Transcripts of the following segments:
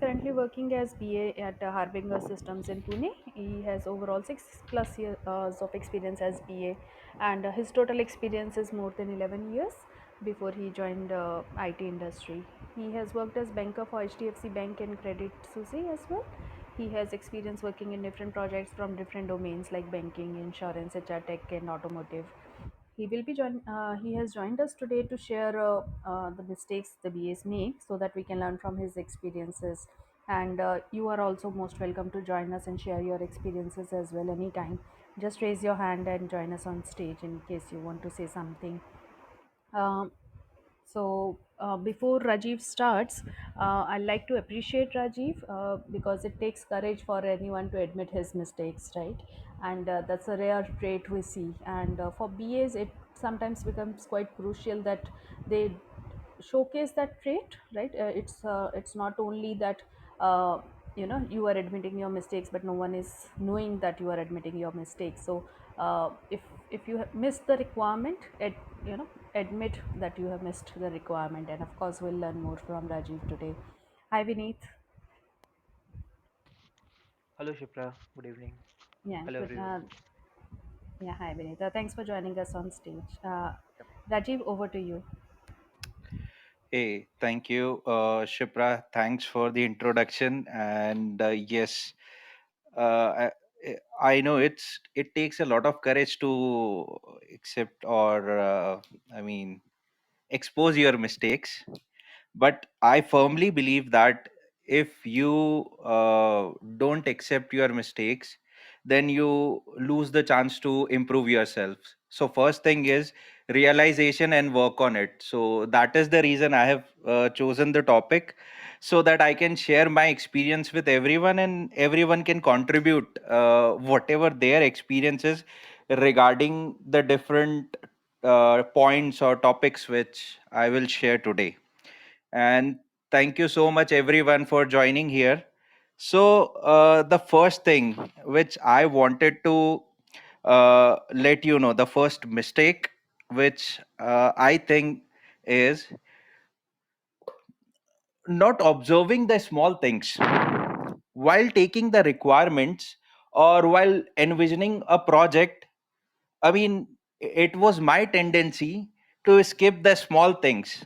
currently working as BA at Harbinger Systems in Pune. He has overall 6+ years of experience as BA, and his total experience is more than 11 years before he joined IT industry. He has worked as banker for HDFC Bank and Credit Suisse as well. He has experience working in different projects from different domains like banking, insurance, HR tech, and automotive. He has joined us today to share the mistakes the BAs make so that we can learn from his experiences. And you are also most welcome to join us and share your experiences as well anytime. Just raise your hand and join us on stage in case you want to say something. Um, before Rajiv starts, I'd like to appreciate Rajiv because it takes courage for anyone to admit his mistakes, right? And that's a rare trait we see. And for BAs, it sometimes becomes quite crucial that they showcase that trait, right? It's not only that uh, you are admitting your mistakes, but no one is knowing that you are admitting your mistakes. So if you have missed the requirement, admit that you have missed the requirement. And of course, we'll learn more from Rajiv today. Hi, Vineet. Hello, Shipra. Good evening. Yeah, Hello, good. everyone. Yeah, hi, Vineet. Thanks for joining us on stage. Yep. Rajiv, over to you. Hey, thank you, Shipra. Thanks for the introduction. And yes, uh, I, I know it takes a lot of courage to accept or I mean expose your mistakes. But I firmly believe that if you don't accept your mistakes, then you lose the chance to improve yourself. So first thing is realization and work on it. So that is the reason I have chosen the topic, so that I can share my experience with everyone and everyone can contribute whatever their experiences regarding the different points or topics which I will share today. And thank you so much, everyone, for joining here. So, the first thing which I wanted to let you know, the first mistake which I think is not observing the small things while taking the requirements or while envisioning a project. I mean, it was my tendency to skip the small things.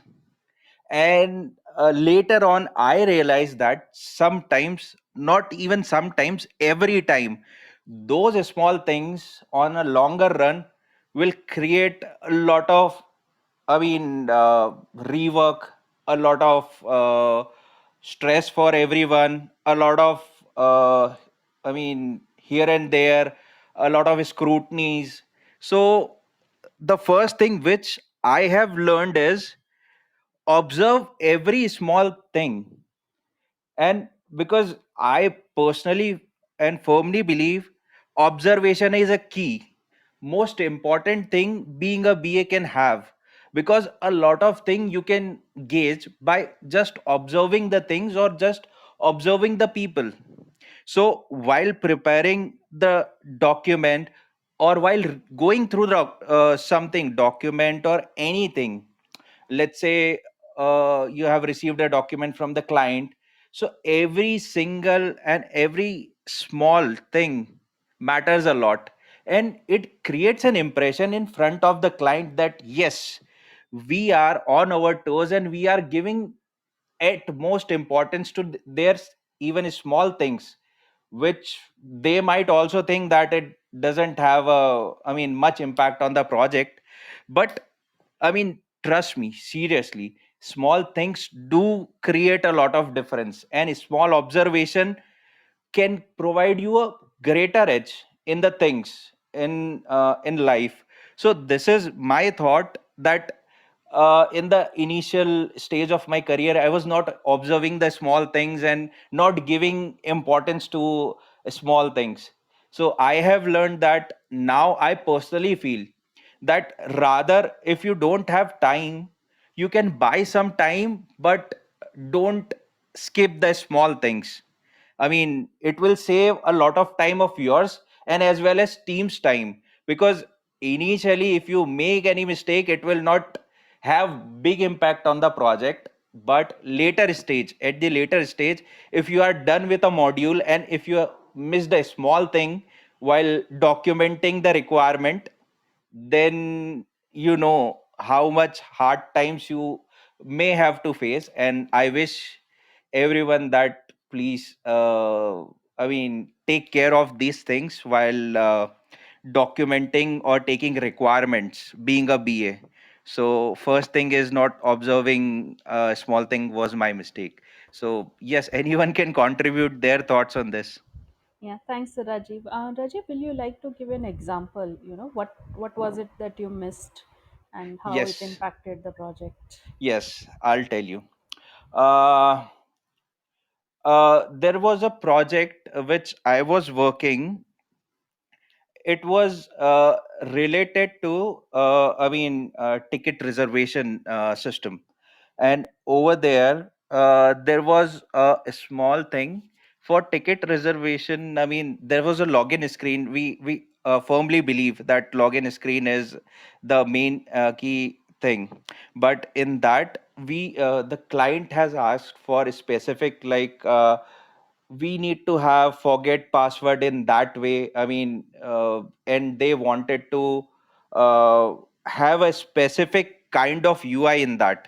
And later on I realized that sometimes, not even sometimes, every time, those small things on a longer run will create a lot of, rework, a lot of stress for everyone, a lot of here and there, a lot of scrutinies. So the first thing which I have learned is observe every small thing. And because I personally and firmly believe observation is a key, most important thing being a BA can have, because a lot of thing you can gauge by just observing the things or just observing the people. So while preparing the document or while going through the something document or anything, let's say you have received a document from the client, so every single and every small thing matters a lot, and it creates an impression in front of the client that yes, we are on our toes and we are giving at most importance to their even small things, which they might also think that it doesn't have a, much impact on the project. But trust me, seriously, small things do create a lot of difference, and a small observation can provide you a greater edge in the things in life. So this is my thought, that in the initial stage of my career I was not observing the small things and not giving importance to small things. So I have learned that now. I personally feel that rather, if you don't have time, you can buy some time, but don't skip the small things. It will save a lot of time of yours and as well as team's time, because initially if you make any mistake, it will not have big impact on the project. but at the later stage, if you are done with a module and if you missed a small thing while documenting the requirement, then you know how much hard times you may have to face. And I wish everyone that please I mean take care of these things while documenting or taking requirements being a BA. So first thing is not observing a small thing was my mistake. So yes, anyone can contribute their thoughts on this. Yeah, thanks, Rajiv. Rajiv, will you like to give an example? What was it that you missed, and how it Yes, impacted the project? yes, I'll tell you. There was a project which I was working. It was related to ticket reservation system. And over there there was a small thing for ticket reservation. I mean, there was a login screen. We firmly believe that login screen is the main key thing. But in that, we the client has asked for a specific, like, we need to have forget password in that way. I mean, and they wanted to uh, have a specific kind of UI in that.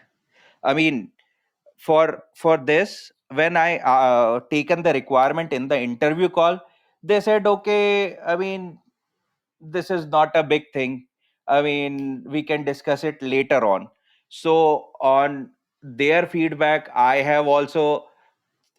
I mean, for this, when I taken the requirement in the interview call, they said, okay, I mean, this is not a big thing. I mean, we can discuss it later on. So on their feedback, I have also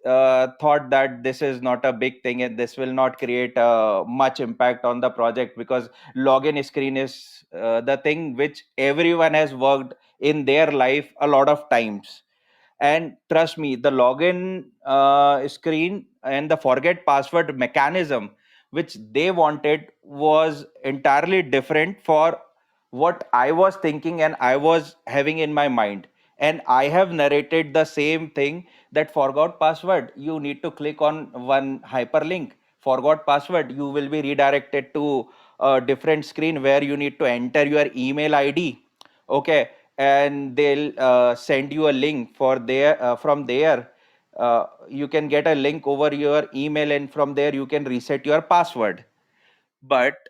thought that this is not a big thing and this will not create much impact on the project, because login screen is the thing which everyone has worked in their life a lot of times. And trust me, the login screen and the forget password mechanism which they wanted was entirely different for what I was thinking and I was having in my mind. And I have narrated the same thing, that forgot password, you need to click on one hyperlink. Forgot password, you will be redirected to a different screen where you need to enter your email ID. Okay, and they'll send you a link for there. From there, you can get a link over your email, and from there you can reset your password. But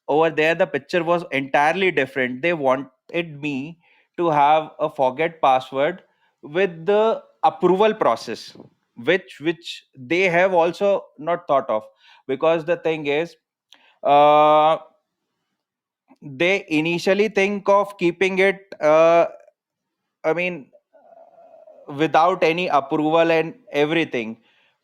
over there the picture was entirely different. They wanted me to have a forget password with the approval process, which they have also not thought of. Because the thing is, uh, they initially think of keeping it I mean, without any approval and everything.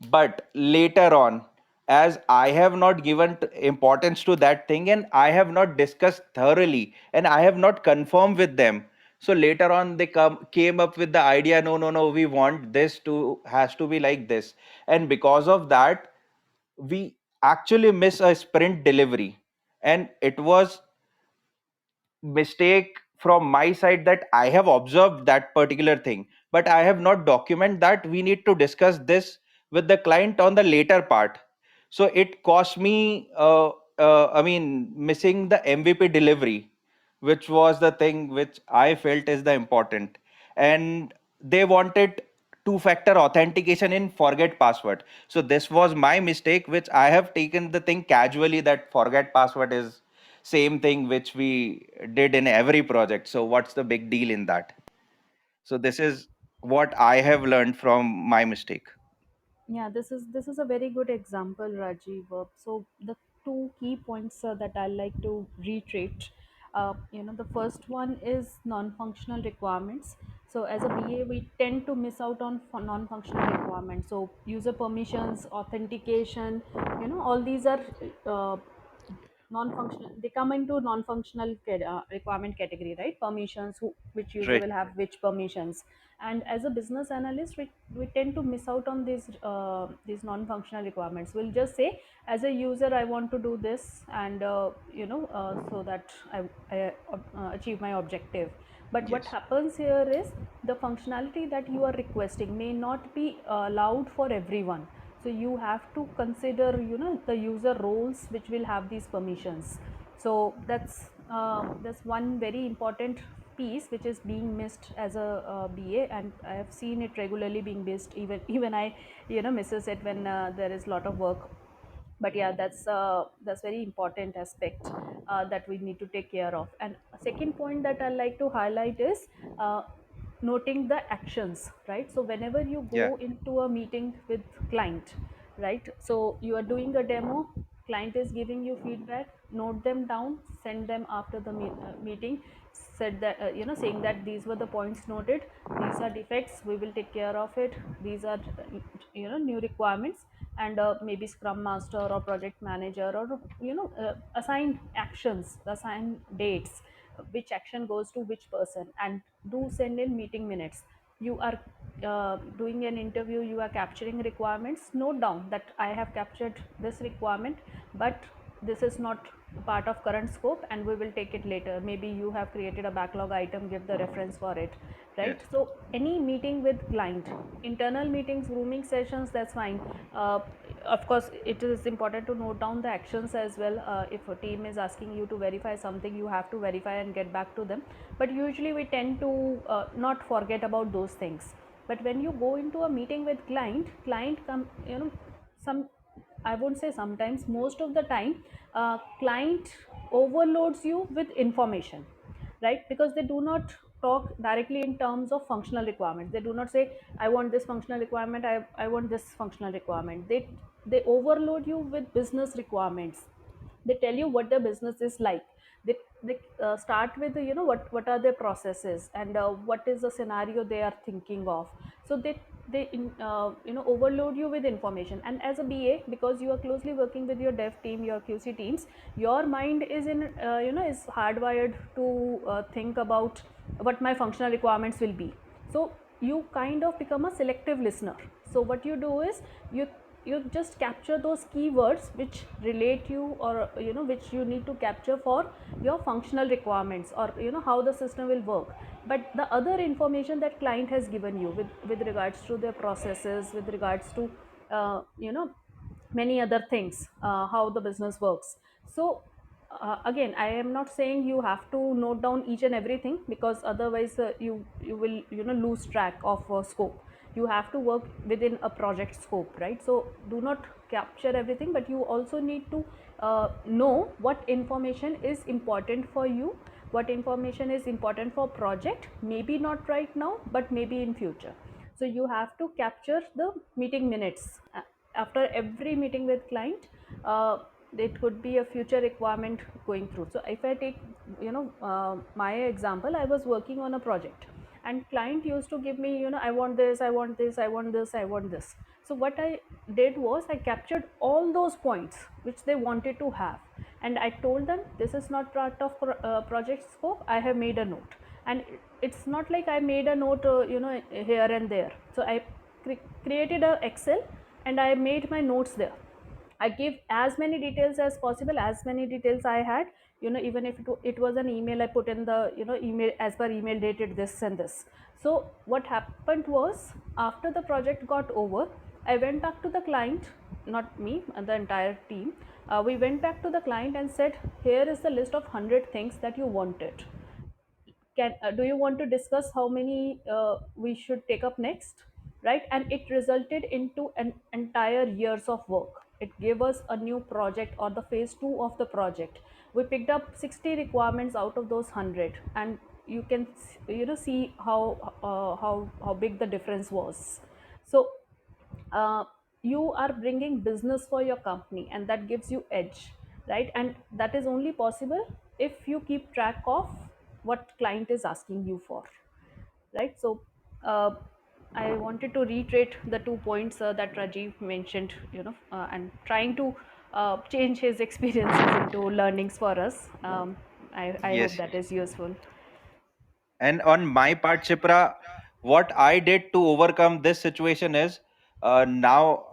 But later on, as I have not given importance to that thing and I have not discussed thoroughly and I have not confirmed with them, so later on they came up with the idea, no, no, no, we want this to has to be like this. And because of that, we actually miss a sprint delivery. And it was mistake from my side that I have observed that particular thing, but I have not document that. We need to discuss this with the client on the later part. So it cost me, I mean, missing the MVP delivery, which was the thing which I felt is the important. And they wanted two-factor authentication in forget password. So this was my mistake, which I have taken the thing casually, that forget password is same thing which we did in every project. So what's the big deal in that? So this is what I have learned from my mistake. Yeah, this is a very good example, Rajiv. So the two key points that I like to reiterate. The first one is non-functional requirements. So as a BA, we tend to miss out on non-functional requirements. So user permissions, authentication, all these are uh, non-functional. They come into non-functional requirement category, right? Permissions, which user Right. will have which permissions. And as a business analyst, we tend to miss out on these non-functional requirements. We'll just say, as a user, I want to do this, and so that I achieve my objective. But what Yes. happens here is, the functionality that you are requesting may not be allowed for everyone. So you have to consider, the user roles which will have these permissions. So that's one very important piece which is being missed as a BA, and I have seen it regularly being missed. Even I, misses it when there is a lot of work. But yeah, that's very important aspect that we need to take care of. And a second point that I like to highlight is uh, noting the actions, right? So whenever you Yeah. go into a meeting with client, right, so you are doing a demo, client is giving you feedback, note them down, send them after the meeting, said that saying that these were the points noted, these are defects, we will take care of it, these are new requirements. And maybe scrum master or project manager, or assign actions, assign dates, which action goes to which person, and do send in meeting minutes. You are doing an interview, you are capturing requirements, note down that I have captured this requirement, but this is not part of current scope and we will take it later. Maybe you have created a backlog item, give the reference for it, right? Yes. So any meeting with client, internal meetings, grooming sessions, that's fine. Of course it is important to note down the actions as well. If a team is asking you to verify something, you have to verify and get back to them, but usually we tend to not forget about those things. But when you go into a meeting with client come, some, I won't say sometimes, most of the time, client overloads you with information, right? Because they do not talk directly in terms of functional requirements. They do not say, I want this functional requirement, I want this functional requirement. They overload you with business requirements. They tell you what the business is like. They start with what are their processes, and what is the scenario they are thinking of. So they overload you with information. And as a BA, because you are closely working with your dev team, your QC teams, your mind is in is hardwired to think about what my functional requirements will be. So you kind of become a selective listener. So what you do is, you you just capture those keywords which relate you, or which you need to capture for your functional requirements, or how the system will work. But the other information that client has given you with regards to their processes, with regards to many other things, how the business works. So again, I am not saying you have to note down each and everything, because otherwise you will lose track of scope. You have to work within a project scope, right? So do not capture everything, but you also need to know what information is important for you, what information is important for project, maybe not right now, but maybe in future. So you have to capture the meeting minutes after every meeting with client. It could be a future requirement going through. So if I take my example, I was working on a project, and client used to give me, I want this, I want this, I want this, I want this. So what I did was, I captured all those points which they wanted to have, and I told them, this is not part of project scope, I have made a note. And it's not like I made a note here and there. So I created a Excel, and I made my notes there. I give as many details as possible, as many details I had. Even if it was an email, I put in the email, as per email dated this and this. So what happened was, after the project got over, I went back to the client, not me, the entire team. We went back to the client and said, here is the list of 100 things that you wanted. Do you want to discuss how many we should take up next, right? And it resulted into an entire years of work. It gave us a new project, or the phase 2 of the project. We picked up 60 requirements out of those 100, and you can see how big the difference was. So uh, you are bringing business for your company, and that gives you edge, right? And that is only possible if you keep track of what client is asking you for, right? So uh, I wanted to reiterate the 2 points that Rajiv mentioned, and trying to change his experiences into learnings for us. I hope Yes. that is useful. And on my part, Chipra, what I did to overcome this situation is, now,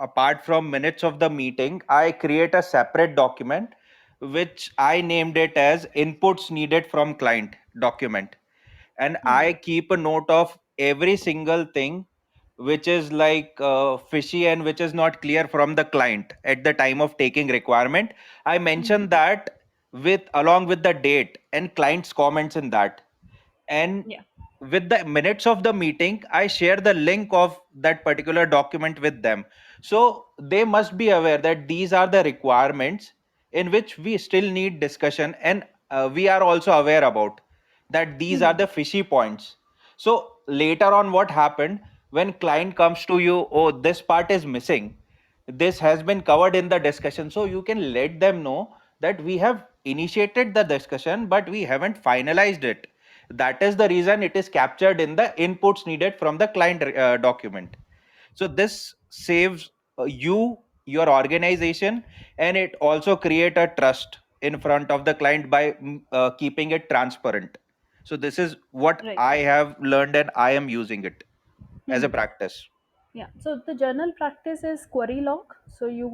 apart from minutes of the meeting, I create a separate document which I named it as inputs needed from client document. And Hmm. I keep a note of every single thing which is like fishy and which is not clear from the client at the time of taking requirement. I Hmm. mention that with along with the date and client's comments in that. and Yeah. with the minutes of the meeting I share the link of that particular document with them. So they must be aware that these are the requirements in which we still need discussion, and we are also aware about that these are Mhm. the fishy points. So later on, what happened, when client comes to you, oh, this part is missing, this has been covered in the discussion, so you can let them know that we have initiated the discussion but we haven't finalized it. That is the reason it is captured in the inputs needed from the client document. So this saves you, your organization, and it also create a trust in front of the client by keeping it transparent. So this is what Right. I have learned and I am using it as a Mhm. practice. Yeah, so the journal practice is query log. So you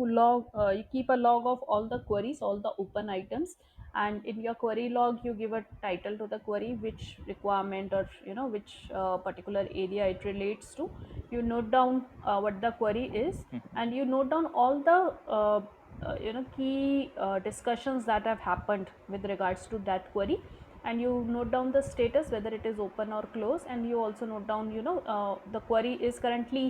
keep a log of all the queries, all the open items, and in your query log, you give a title to the query, which requirement or which particular area it relates to. You note down what the query is, and you note down all the key discussions that have happened with regards to that query, and you note down the status whether it is open or closed, and you also note down the query is currently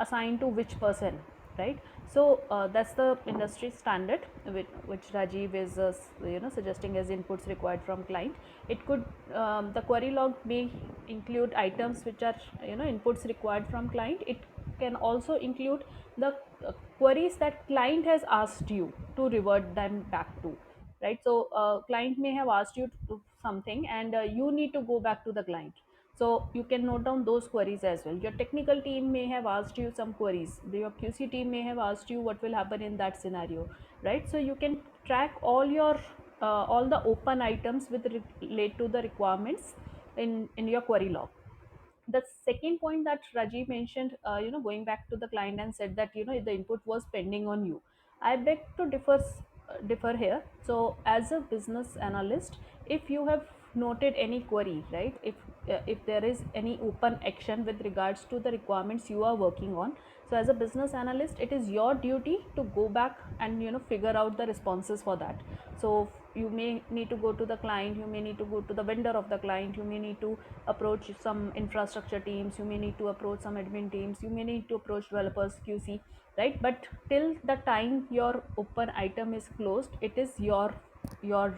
assigned to which person, right? So that's the industry standard which Rajiv is suggesting as inputs required from client. It could The query log may include items which are inputs required from client. It can also include the queries that client has asked you to revert them back to, right? So client may have asked you to do something, and you need to go back to the client, so you can note down those queries as well. Your technical team may have asked you some queries, your QC team may have asked you what will happen in that scenario, right? So you can track all the open items with relate to the requirements in your query log. The second point that Rajiv mentioned, going back to the client and said that the input was pending on you. I beg to differ here. So, as a business analyst, if you have noted any query, right? If there is any open action with regards to the requirements you are working on, so as a business analyst, it is your duty to go back and figure out the responses for that. So you may need to go to the client, you may need to go to the vendor of the client, you may need to approach some infrastructure teams, you may need to approach some admin teams, you may need to approach developers, QC, right? But till the time your open item is closed, it is your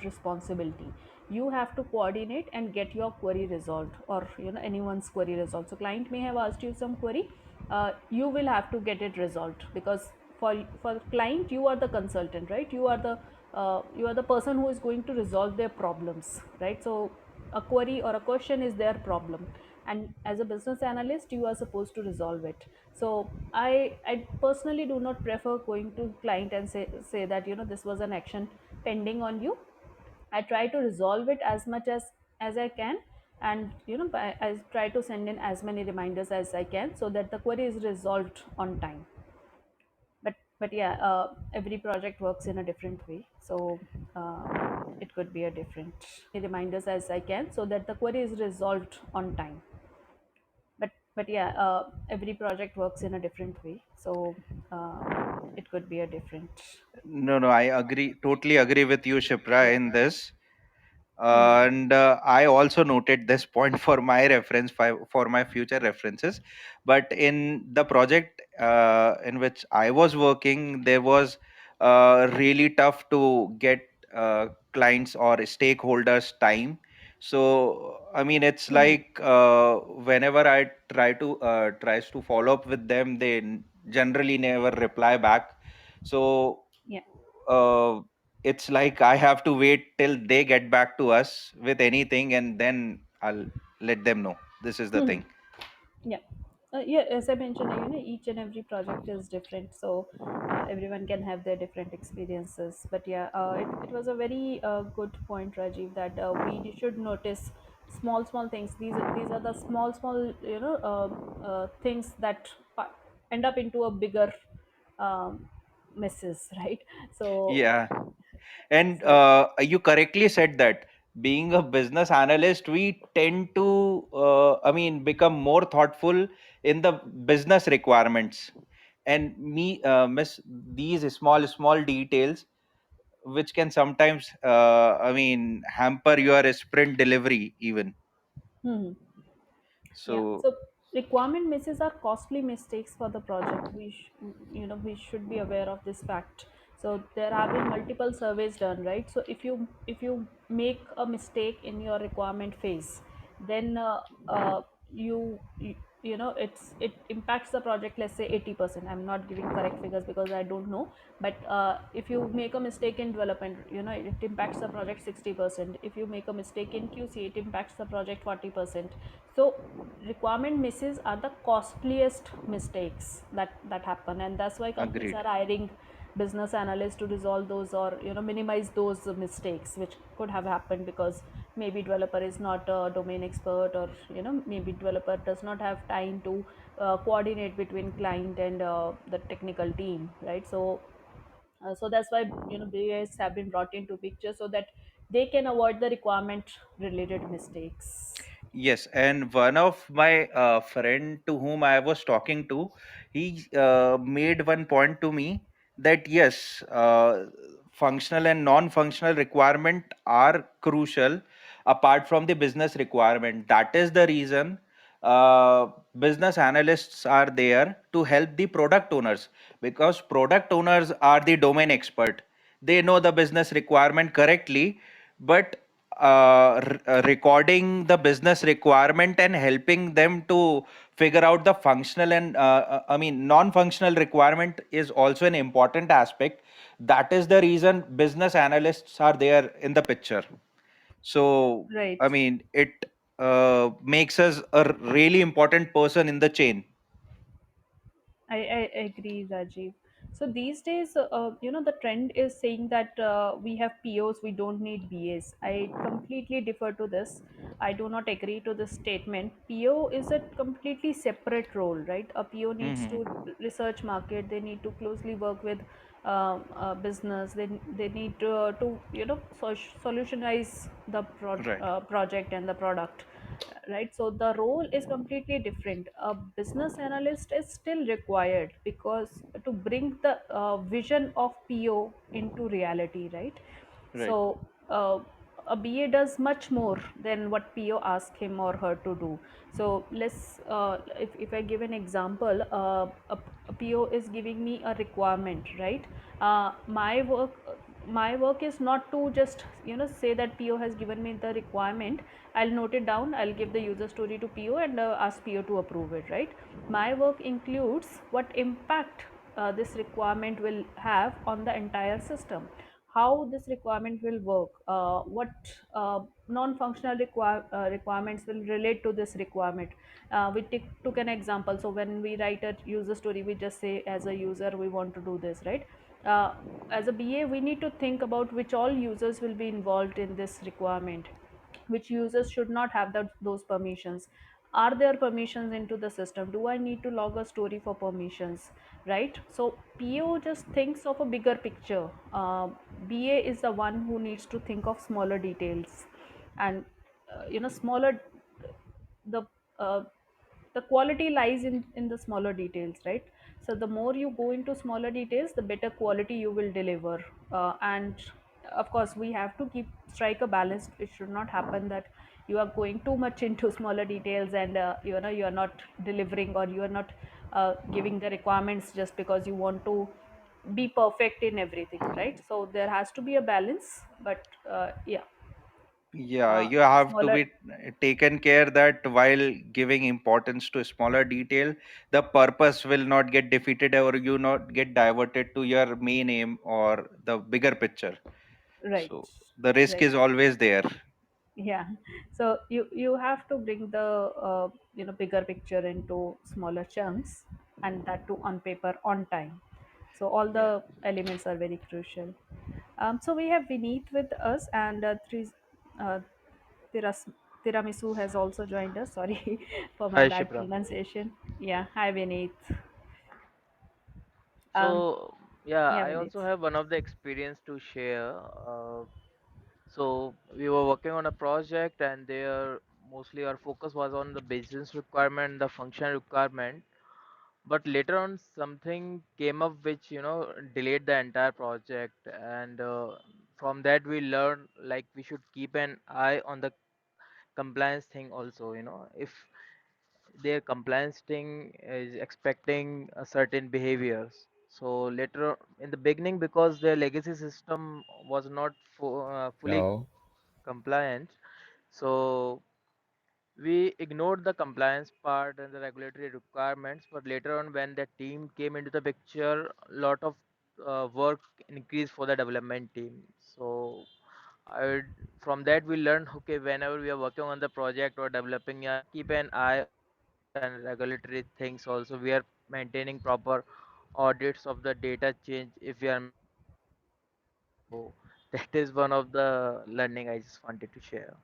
responsibility. You have to coordinate and get your query resolved, or anyone's query resolved. So client may have asked you some query, you will have to get it resolved, because for client you are the consultant, right? You are the person who is going to resolve their problems, right? So a query or a question is their problem, and as a business analyst you are supposed to resolve it. So I personally do not prefer going to client and say that this was an action pending on you. I try to resolve it as much as I can, and I try to send in as many reminders as I can, so that the query is resolved on time. But yeah, every project works in a different way, so it could be a different reminders as I can, so that the query is resolved on time. But yeah, every project works in a different way, so it could be a different. No, no, I agree, totally agree with you, Shipra, Yeah. in this. Hmm. And I also noted this point for my reference, for my future references. But in the project in which I was working, there was really tough to get clients or stakeholders time. So I mean, it's Hmm. like whenever I tries to follow up with them, they generally never reply back. So Yeah. uh, it's like I have to wait till they get back to us with anything, and then I'll let them know. This is the Hmm. thing. Yeah. Yeah, as I mentioned, each and every project is different, so everyone can have their different experiences. But yeah, it was a very good point, Rajiv, that we should notice small things. These are the small things that end up into a bigger um, messes, right? So Yeah, and so you correctly said that being a business analyst, we tend to, I mean, become more thoughtful in the business requirements, and me miss these small details, which can sometimes, I mean, hamper your sprint delivery even. Hmm. Yeah. So So requirement misses are costly mistakes for the project. We should be aware of this fact. So there have been multiple surveys done, right? So if you make a mistake in your requirement phase, then you you know it impacts the project, let's say 80%. I'm not giving correct figures because I don't know, but if you make a mistake in development, it impacts the project 60%. If you make a mistake in QC, it impacts the project 40%. So requirement misses are the costliest mistakes that happen, and that's why companies agreed. are hiring business analysts to resolve those, or minimize those mistakes which could have happened, because maybe developer is not a domain expert, or maybe developer does not have time to coordinate between client and the technical team, right? So that's why BAs have been brought into picture, so that they can avoid the requirement related mistakes. Yes, and one of my friend to whom I was talking to, he made one point to me that yes, functional and non-functional requirement are crucial apart from the business requirement. That is the reason business analysts are there to help the product owners, because product owners are the domain expert. They know the business requirement correctly, but recording the business requirement and helping them to figure out the functional and I mean non-functional requirement is also an important aspect. That is the reason business analysts are there in the picture. So I Right. mean it makes us a really important person in the chain. I agree, Rajiv. So these days, the trend is saying that we have POs, we don't need BAs. I completely differ to this. I do not agree to this statement. PO is a completely separate role, right? A PO needs to Hmm. research market. They need to closely work with business. They need to solutionize the Right. project and the product, right? So the role is completely different. A business analyst is still required, because to bring the vision of PO into reality, right? Right. So a BA does much more than what PO asks him or her to do. So if I give an example, a PO is giving me a requirement, right? My work is not to just say that PO has given me the requirement. I'll note it down, I'll give the user story to PO and ask PO to approve it, right? My work includes what impact this requirement will have on the entire system, how this requirement will work, what non-functional requirements will relate to this requirement. We took an example. So when we write a user story, we just say as a user we want to do this, right? uh, as a BA, we need to think about which all users will be involved in this requirement, which users should not have those permissions. Are there permissions into the system? Do I need to log a story for permissions, right? So PO just thinks of a bigger picture. BA is the one who needs to think of smaller details, and smaller, the uh, the quality lies in the smaller details, right? So the more you go into smaller details, the better quality you will deliver. And of course, we have to keep strike a balance. It should not happen that you are going too much into smaller details, and you are not delivering, or you are not giving the requirements just because you want to be perfect in everything, right? So there has to be a balance, but yeah, Yeah, you have to smaller. be taken care that while giving importance to smaller detail, the purpose will not get defeated or you not get diverted to your main aim or the bigger picture. Right. So the risk Right. is always there. Yeah. So you have to bring the bigger picture into smaller chunks, and that too on paper, on time. So all Yeah. the elements are very crucial. So we have Vineet with us, and uh, Tiras, Tiramisu has also joined us. Sorry for my Hi, bad Shipra. pronunciation. Yeah. Hi, Vineet. Um, So, yeah, yeah, I Vineet. also have one of the experience to share. So, we were working on a project, and there mostly our focus was on the business requirement, the function requirement. But later on, something came up which delayed the entire project, and from that we learned like we should keep an eye on the compliance thing also. You know, if their compliance thing is expecting a certain behaviors, so later in the beginning, because their legacy system was not fully Hello. compliant, so we ignored the compliance part and the regulatory requirements. But later on, when the team came into the picture, a lot of work increased for the development team. So I would, from that we learned, okay, whenever we are working on the project or developing, yeah, keep an eye on the data and regulatory things also. We are maintaining proper audits of the data change if we are making any changes. So that is one of the learning I just wanted to share.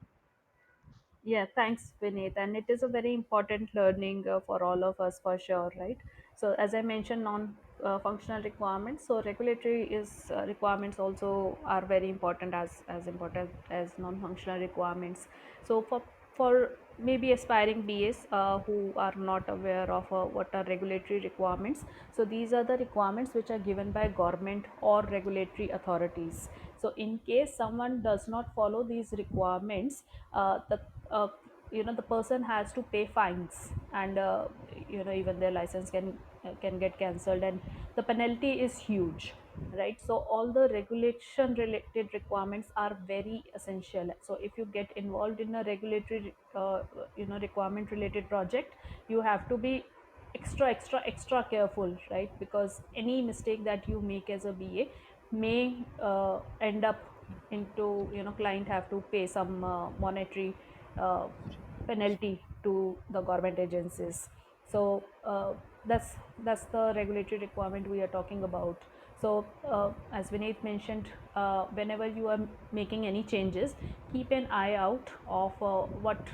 Yeah, thanks, Vineet. And it is a very important learning for all of us for sure, right? So, as I mentioned, non-functional requirements. So, regulatory is requirements also are very important, as important as non-functional requirements. So, for maybe aspiring BAs who are not aware of what are regulatory requirements. So, these are the requirements which are given by government or regulatory authorities. So, in case someone does not follow these requirements, the uh, the person has to pay fines, and even their license can get cancelled, and the penalty is huge, right? So all the regulation related requirements are very essential. So if you get involved in a regulatory requirement related project, you have to be extra careful, right? Because any mistake that you make as a BA may end up into, client have to pay some monetary uh, penalty to the government agencies. So that's the regulatory requirement we are talking about. So as Vineet mentioned, whenever you are making any changes, keep an eye out of what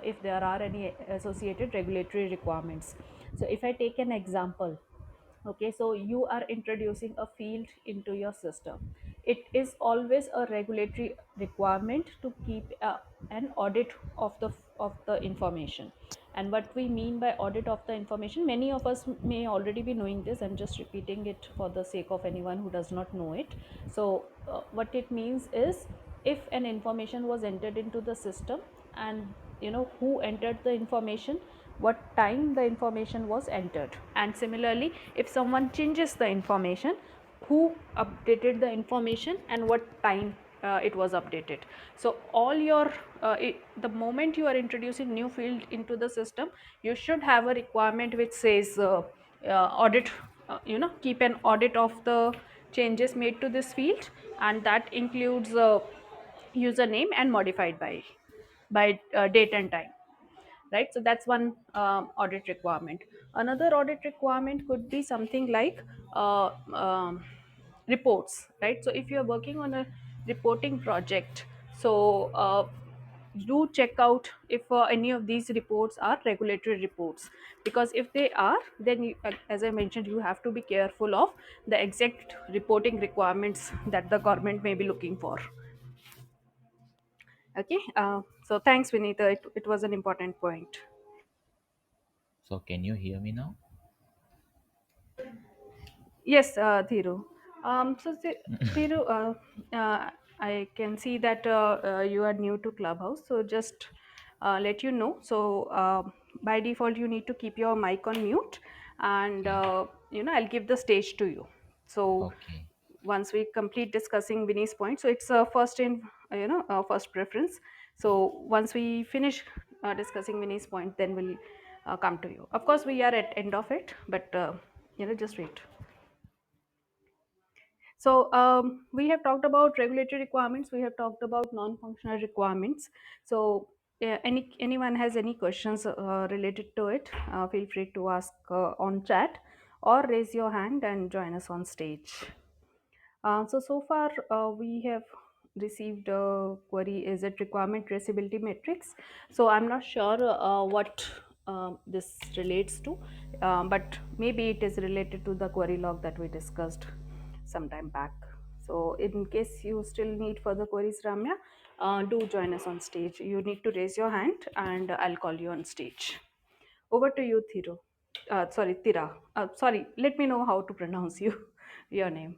if there are any associated regulatory requirements. So if I take an example, okay, so you are introducing a field into your system. It is always a regulatory requirement to keep an audit of the information. And what we mean by audit of the information, many of us may already be knowing this. I'm just repeating it for the sake of anyone who does not know it. So what it means is, if an information was entered into the system, and who entered the information, what time the information was entered, and similarly if someone changes the information, who updated the information and what time it was updated. So all your the moment you are introducing new field into the system, you should have a requirement which says audit, keep an audit of the changes made to this field, and that includes username and modified by date and time, right? So that's one audit requirement. Another audit requirement could be something like reports, right? So if you are working on a reporting project, so do check out if any of these reports are regulatory reports, because if they are, then as I mentioned, you have to be careful of the exact reporting requirements that the government may be looking for. Okay, so thanks, Vinita. It was an important point. So can you hear me now? Yes, Thiru. Thiru, I can see that you are new to Clubhouse. So just let you know. So by default, you need to keep your mic on mute, and Okay. I'll give the stage to you. So Okay. once we complete discussing Vinny's point, so it's first in first preference. So once we finish discussing Vinny's point, then we'll come to you. Of course, we are at end of it, but just wait. So we have talked about regulatory requirements. We have talked about non-functional requirements. So anyone has any questions related to it, feel free to ask on chat, or raise your hand and join us on stage. So far we have received a query, is it requirement traceability metrics? So I'm not sure what this relates to, but maybe it is related to the query log that we discussed some time back. So in case you still need further queries, Ramya, do join us on stage. You need to raise your hand and I'll call you on stage. Over to you, Thiru. Sorry, Tira. Sorry, let me know how to pronounce your name.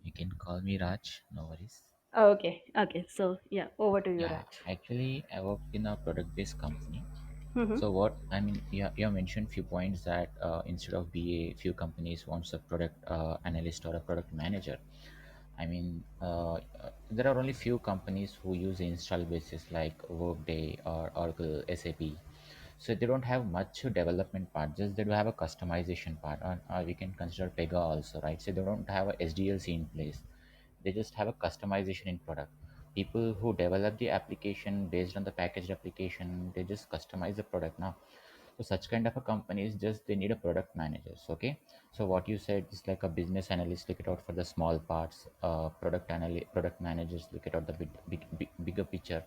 You can call me Raj. No worries. Okay, okay. So yeah, over to you, Yeah, Raj. actually, I worked in a product-based company. Mm-hmm. So what I mean, you have mentioned few points that instead of BA, few companies wants a product analyst or a product manager. I mean, there are only few companies who use install basis like Workday or Oracle, SAP. So they don't have much development part. Just they do have a customization part, or we can consider Pega also, right? So they don't have a SDLC in place. They just have a customization in product. People who develop the application based on the packaged application, they just customize the product now. So such kind of a company is just they need a product managers. Okay, so what you said is like a business analyst look it out for the small parts, product managers look it out the bigger picture.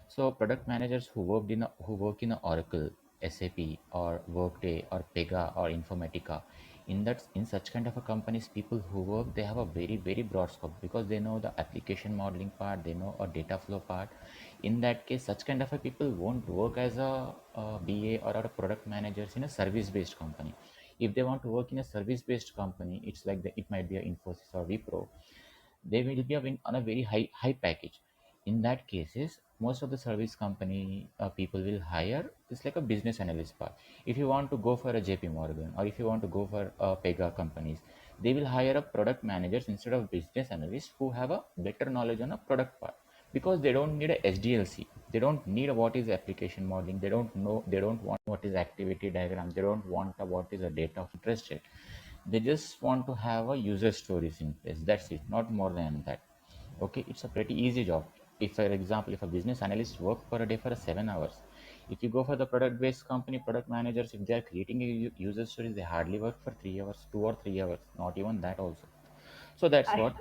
So product managers who work in a Oracle, SAP, or Workday, or Pega, or Informatica, in such kind of a companies, people who work they have a very broad scope because they know the application modeling part, they know a data flow part. In that case, such kind of a people won't work as a BA or a product managers in a service based company. If they want to work in a service based company, it's like it might be a Infosys or Wipro, they will be on a very high package. In that cases, most of the service company people will hire it's like a business analyst part. If you want to go for a JP Morgan or if you want to go for Pega companies, they will hire a product managers instead of business analysts who have a better knowledge on a product part, because they don't need a SDLC, they don't need a what is application modeling, they don't know, they don't want what is activity diagram, they don't want a what is a data of interest rate. They just want to have a user stories in place. That's it, not more than that. Okay, it's a pretty easy job. If, for example, if a business analyst work for a day for 7 hours, if you go for the product-based company, product managers, if they are creating a user stories, they hardly work for 3 hours, 2 or 3 hours, not even that also. So that's I, what.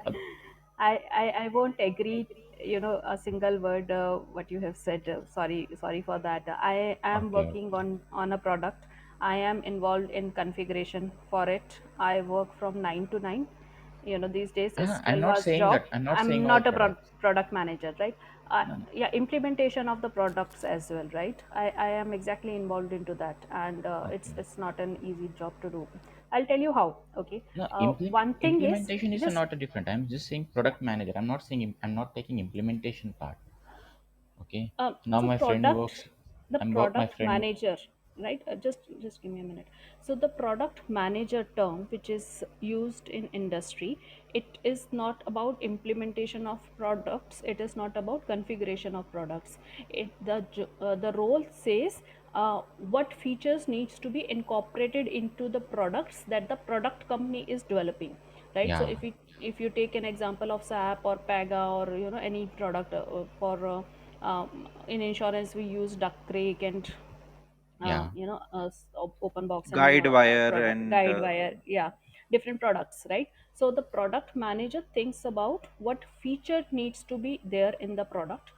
I won't agree, a single word what you have said. Sorry for that. I am Okay, working okay. on a product. I am involved in configuration for it. I work from 9 to 9. These days it's I'm 12 not hours saying job. that. I'm not saying I'm all not a products. product manager, right? No, no. Yeah, implementation of the products as well, right? I am exactly involved into that, and Okay. it's not an easy job to do. I'll tell you how. Okay, No, one thing is implementation is just not a different. I'm just saying yeah. product manager. I'm not saying I'm not taking implementation part. Okay. Now So my friend product, works. the I'm work my product friend. manager, right? Just give me a minute. So the product manager term, which is used in industry, it is not about implementation of products. It is not about configuration of products. The role says what features needs to be incorporated into the products that the product company is developing, right? So Yeah, if you take an example of SAP or Pega or any product for in insurance we use Duck Creek and yeah, open box and Guide wire product and guide wire, yeah, different products, right? So the product manager thinks about what feature needs to be there in the product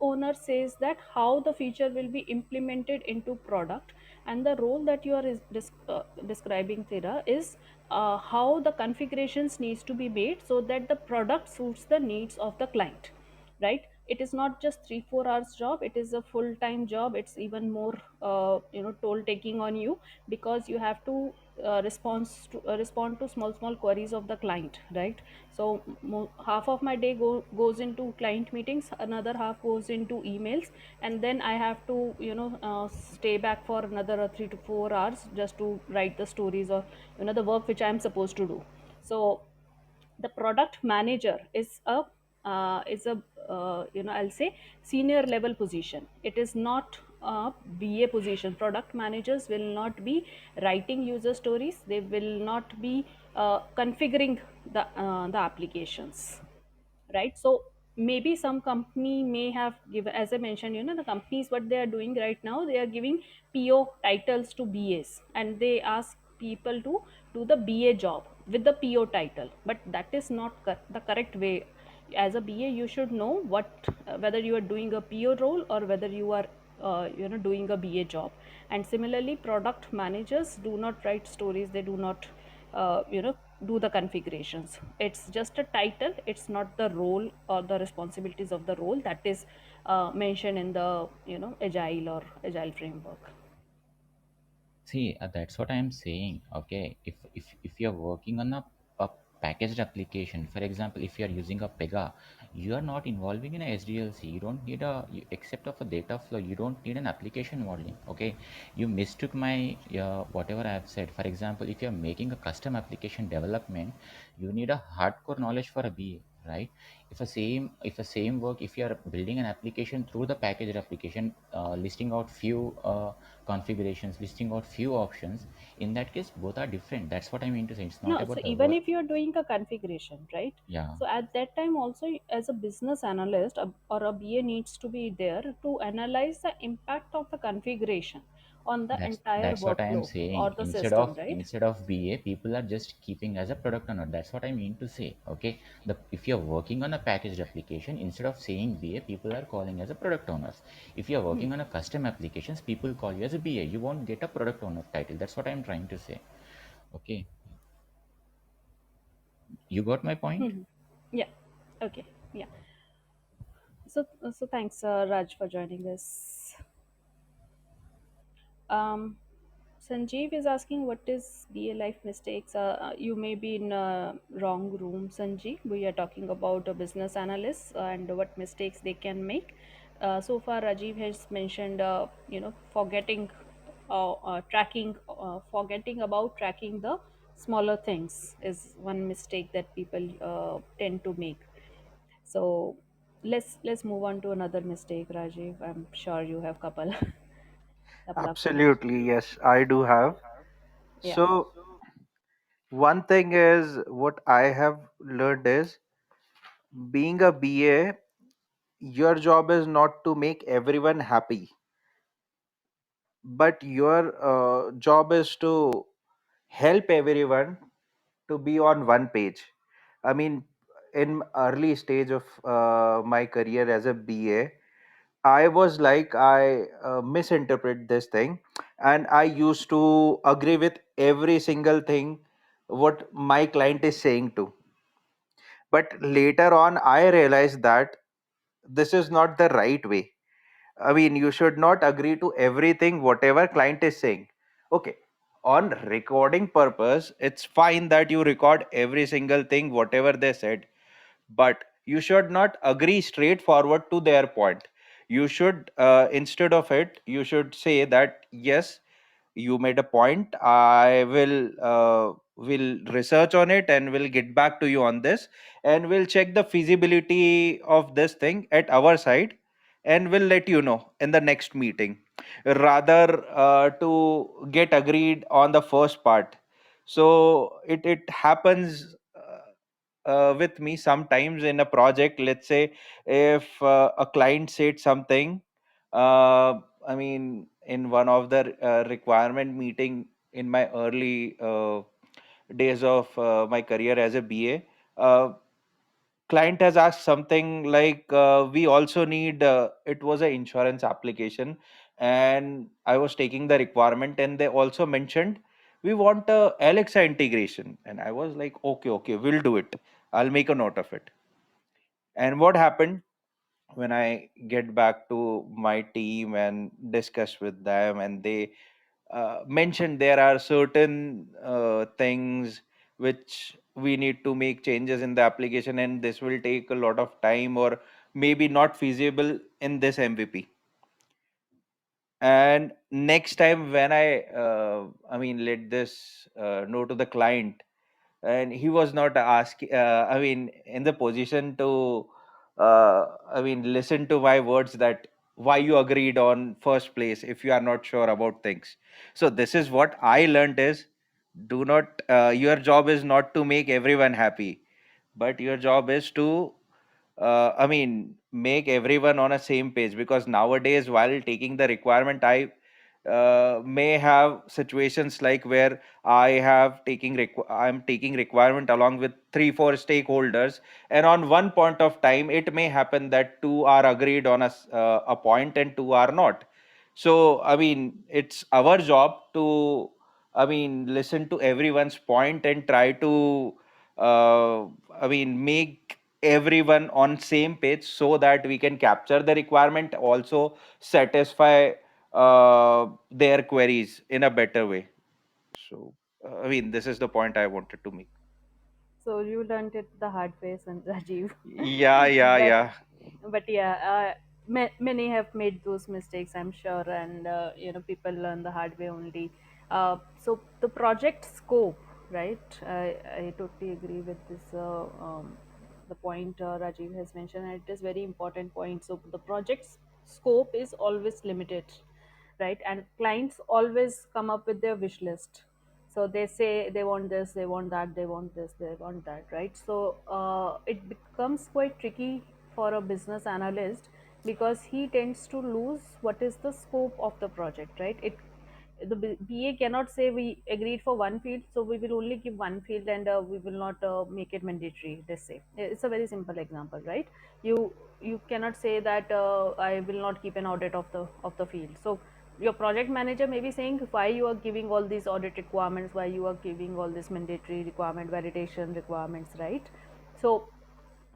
owner says that how the feature will be implemented into product, and the role that you are describing, Thera, is how the configurations needs to be made so that the product suits the needs of the client, right? It is not just 3 4 hours job, it is a full time job. It's even more toll taking on you, because you have to respond to small queries of the client, right? So half of my day goes into client meetings, another half goes into emails, and then I have to stay back for another 3 to 4 hours just to write the stories or the work which I am supposed to do. So the product manager is a I'll say senior level position. It is not a BA position. Product managers will not be writing user stories, they will not be configuring the applications, right? So maybe some company may have given, as I mentioned, the companies what they are doing right now, they are giving PO titles to BAs, and they ask people to do the BA job with the PO title, but that is not the correct way. As a BA you should know what whether you are doing a PO role or whether you are doing a BA job. And similarly product managers do not write stories, they do not do the configurations. It's just a title, it's not the role or the responsibilities of the role that is mentioned in the agile framework. see, that's what I'm saying. Okay, if you're working on a packaged application, for example, if you're using a Pega, you are not involving in a SDLC. You don't need except of a data flow, you don't need an application modeling. Okay, you mistook my whatever I have said. For example, if you are making a custom application development, you need a hardcore knowledge for a BA, right? If a same work, if you are building an application through the packaged application, listing out few configurations, listing out few options, in that case both are different. That's what I mean to say. It's not No, so about the even work. if you're doing a configuration, right? Yeah, So at that time also, as a business analyst, or a BA needs to be there to analyze the impact of the configuration on the entire that's what I am workflow or saying. the Instead system, of right? instead of BA, people are just keeping as a product owner. That's what I mean to say. Okay, the if you're working on a packaged application, instead of saying BA, people are calling as a product owners. If you're Hmm. working on a custom applications, people call you as a BA. You won't get a product owner title. That's what I'm trying to say. Okay, you got my point. Hmm. Yeah. Okay. Yeah. So thanks, Raj, for joining us. Um, Sanjeev is asking what is BA life mistakes. You may be in a wrong room, Sanjeev. We are talking about a business analyst and what mistakes they can make. So far, Rajiv has mentioned, forgetting about tracking the smaller things is one mistake that people tend to make. So let's move on to another mistake, Rajiv. I'm sure you have couple of them. Absolutely, yes, I do have. Yeah. So, one thing is what I have learned is being a BA, your job is not to make everyone happy, but your job is to help everyone to be on one page. I mean, in early stage of my career as a BA, I was like I misinterpret this thing, and I used to agree with every single thing what my client is saying to. But later on, I realized that this is not the right way. I mean, you should not agree to everything whatever client is saying. Okay, on recording purpose, it's fine that you record every single thing whatever they said, but you should not agree straightforward to their point. You should, instead of it, you should say that yes, you made a point. I will research on it and will get back to you on this, and we'll check the feasibility of this thing at our side, and we'll let you know in the next meeting, rather to get agreed on the first part. So it happens with me sometimes in a project. Let's say if a client said something, uh, I mean, in one of the requirement meeting in my early days of my career as a BA, client has asked something like, we also need, it was an insurance application, and I was taking the requirement, and they also mentioned we want a Alexa integration, and I was like, okay, okay, we'll do it. I'll make a note of it. And what happened when I get back to my team and discuss with them, and they mentioned there are certain things which we need to make changes in the application, and this will take a lot of time, or maybe not feasible in this MVP. And next time when I mean, let this know to the client, and he was not I mean, in the position to I mean, listen to my words, that why you agreed on first place if you are not sure about things. So this is what I learned is, do not your job is not to make everyone happy, but your job is to I mean, make everyone on a same page. Because nowadays, while taking the requirement, I may have situations like where I'm taking requirement along with 3 4 stakeholders, and on one point of time, it may happen that two are agreed on a point and two are not. So I mean, it's our job to, I mean, listen to everyone's point and try to I mean, make everyone on same page so that we can capture the requirement, also satisfy their queries in a better way. So I mean, this is the point I wanted to make. So you learned it the hard way, Rajiv. Yeah, yeah, but yeah. yeah, many have made those mistakes, I'm sure, and people learn the hard way only. So the project scope, right? I totally agree with this. The point Rajiv has mentioned, and it is very important point. So the project's scope is always limited, right? And clients always come up with their wish list. So they say they want this, they want that, they want this, they want that, right? So it becomes quite tricky for a business analyst, because he tends to lose what is the scope of the project, right? The BA cannot say we agreed for one field, so we will only give one field, and we will not make it mandatory. Let's say it's a very simple example, right? You cannot say that I will not keep an audit of the field. So your project manager may be saying why you are giving all these audit requirements, why you are giving all this mandatory requirement, validation requirements, right? So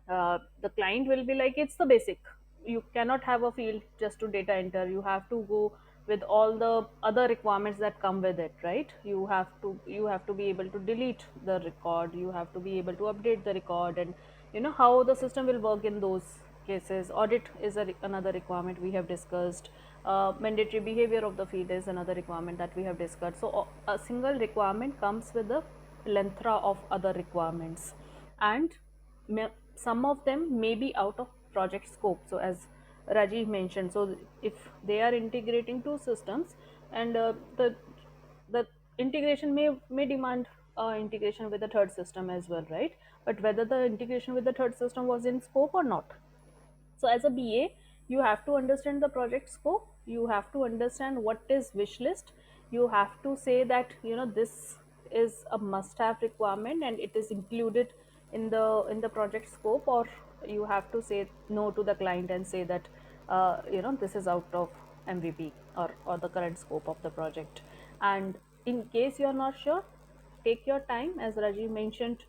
the client will be like, it's the basic, you cannot have a field just to data enter, you have to go with all the other requirements that come with it, right? You have to be able to delete the record, you have to be able to update the record, and how the system will work in those cases. Audit is another requirement we have discussed. Mandatory behavior of the field is another requirement that we have discussed. So a single requirement comes with a plethora of other requirements, and some of them may be out of project scope. So as Rajiv mentioned, so if they are integrating two systems, and the integration may demand integration with the third system as well, right? But whether the integration with the third system was in scope or not. So as a BA, you have to understand the project scope, you have to understand what is wish list, you have to say that this is a must have requirement and it is included in the project scope, or you have to say no to the client and say that this is out of MVP, or the current scope of the project. And in case you are not sure, take your time, as Rajiv mentioned.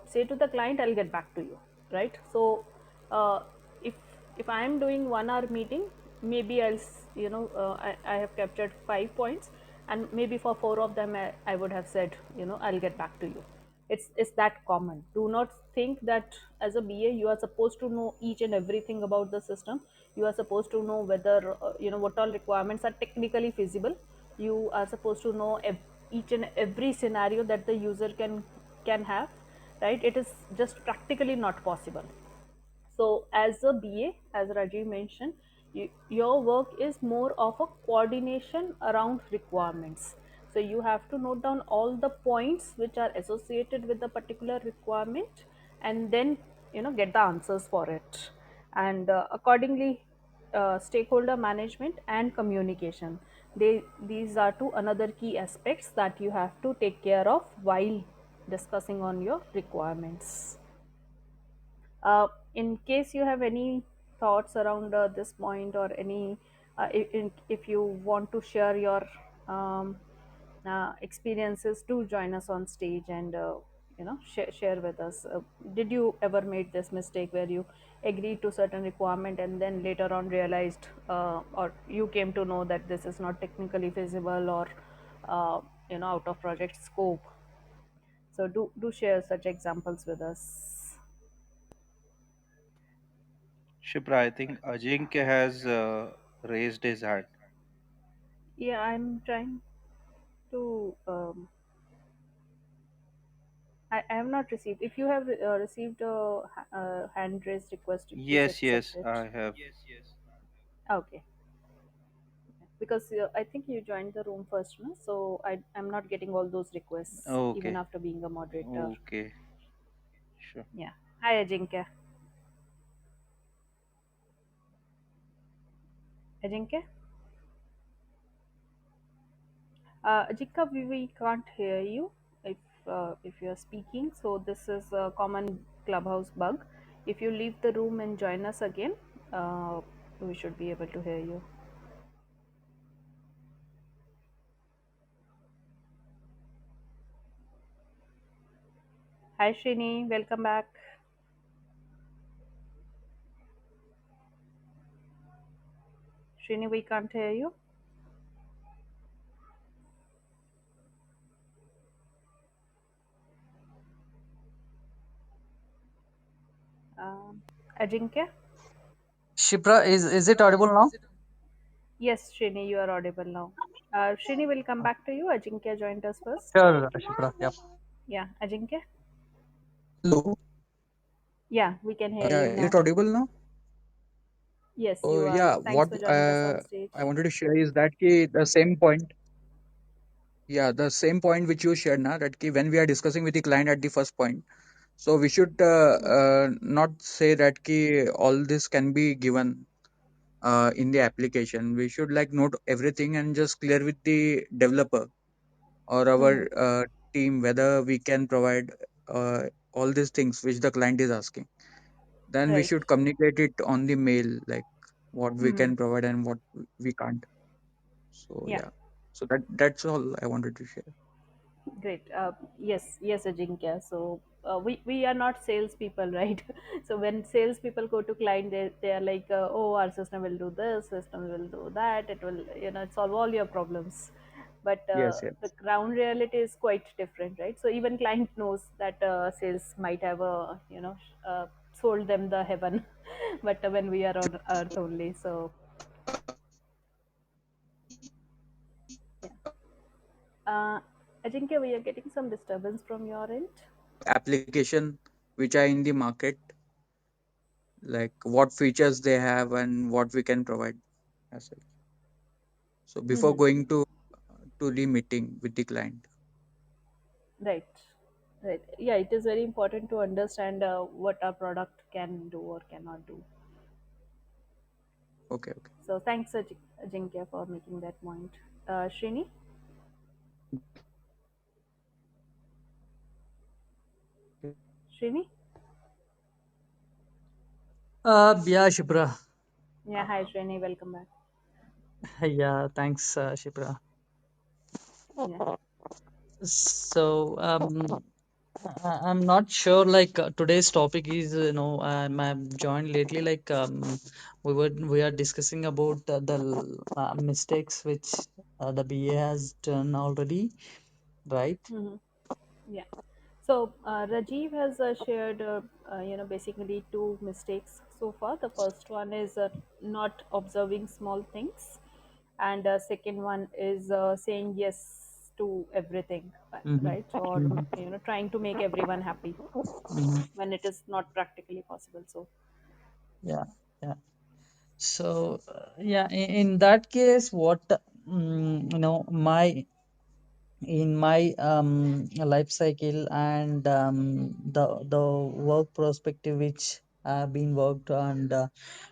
Say to the client, I'll get back to you, right? So uh, if if I am doing 1 hour meeting, maybe I have captured 5 points, and maybe for four of them I would have said, I'll get back to you. It's that common. Do not think that as a BA you are supposed to know each and everything about the system. You are supposed to know whether what all requirements are technically feasible. You are supposed to know each and every scenario that the user can have, right? It is just practically not possible. So, as a BA, as Rajiv mentioned, your work is more of a coordination around requirements. So, you have to note down all the points which are associated with the particular requirement, and then get the answers for it. And accordingly, stakeholder management and communication. These are two another key aspects that you have to take care of while discussing on your requirements. In case you have any thoughts around this point, or any if you want to share your um, experiences, do join us on stage and share with us. Did you ever made this mistake where you agreed to certain requirement and then later on realized, or you came to know that this is not technically feasible, or out of project scope? So do share such examples with us. Shipra, I think Ajinkya has raised his hand. Yeah, I'm trying to. I have not received. If you have received a hand raised request, please Yes, accept yes, it. I have. Okay, because I think you joined the room first, no? So I'm not getting all those requests even Okay, after being a moderator. okay, sure. Yeah. Hi, Ajinkya. Ajinkya. Ajinkya, we can't hear you if you're speaking. So this is a common clubhouse bug. If you leave the room and join us again, uh, we should be able to hear you. Hi Srini, welcome back. Srini, we can't hear you. Um, Ajinkya? Shipra, is it audible now? Yes, Shrini, you are audible now. Shrini will come back to you. Ajinkya joined us first. Sure, Shipra. Yep. Yeah, Ajinkya? Hello. Yeah, we can hear Yeah, you is it now. audible now? Yes, Oh you are. yeah, Thanks what for joining us on stage. I wanted to share is that ki the same point. Yeah, the same point which you shared now, that ki when we are discussing with the client at the first point, so we should Mm, not say that ki all this can be given in the application. We should like note everything and just clear with the developer or mhm. our team whether we can provide all these things which the client is asking. Then we Right. should communicate it on the mail, like what we Mhm. can provide and what we can't. So Yeah. yeah, so that's all I wanted to share. Great. Yes, Ajinkya. So we are not salespeople, right? So when salespeople go to client, they are like, oh, our system will do this, system will do that. It will, solve all your problems. But Yes, yes. the ground reality is quite different, right? So even client knows that sales might have sold them the heaven, but when we are on earth only. So yeah. Uh, Ajinkya, we are getting some disturbance from your end. Application which are in the market, like what features they have and what we can provide as such. So before Mm-hmm. going to the meeting with the client. Right. Right. Yeah, it is very important to understand what our product can do or cannot do. Okay, okay. So thanks, Ajinkya, for making that point. Srini? Srini? Yeah, Shipra. Yeah, hi, Srini. Welcome back. Yeah, thanks, Shipra. Yeah. So, I'm not sure. Like today's topic is, I'm joined lately. Like we are discussing about the mistakes which the BA has done already, right? Mm-hmm. Yeah. So Rajiv has shared, basically two mistakes so far. The first one is not observing small things, and second one is saying yes to everything, Mm-hmm. right? Or trying to make everyone happy Mm-hmm. when it is not practically possible. So. Yeah, yeah. So, yeah, in that case, what my in my life cycle and the work perspective which I've been worked and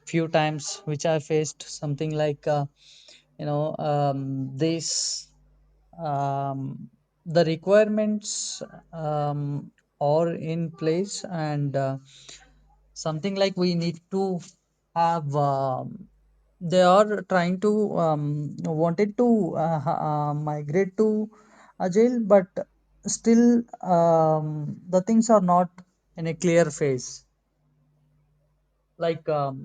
few times which I faced something like this the requirements are in place and something like we need to have they are trying to wanted to migrate to agile, but still the things are not in a clear phase, like the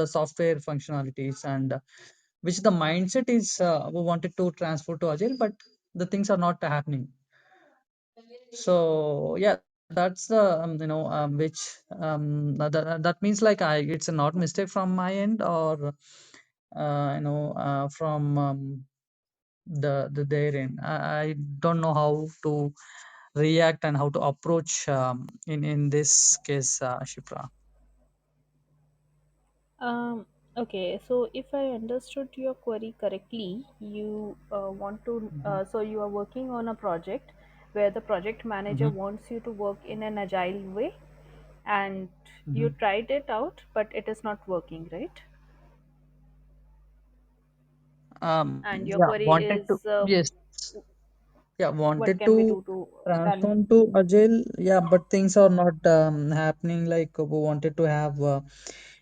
software functionalities and which the mindset is we wanted to transfer to agile, but the things are not happening. So yeah, that's the which that means like I it's a not mistake from my end, or from the their end. I don't know how to react and how to approach in this case, Shipra. Okay, so if I understood your query correctly, you Mm-hmm. so you are working on a project where the project manager Mm-hmm. wants you to work in an agile way, and you Mm-hmm. tried it out, but it is not working, right? And your Yeah, query wanted to, is yes, yeah, what wanted can to we do to done? transform to agile, yeah, but things are not happening. Like we wanted to have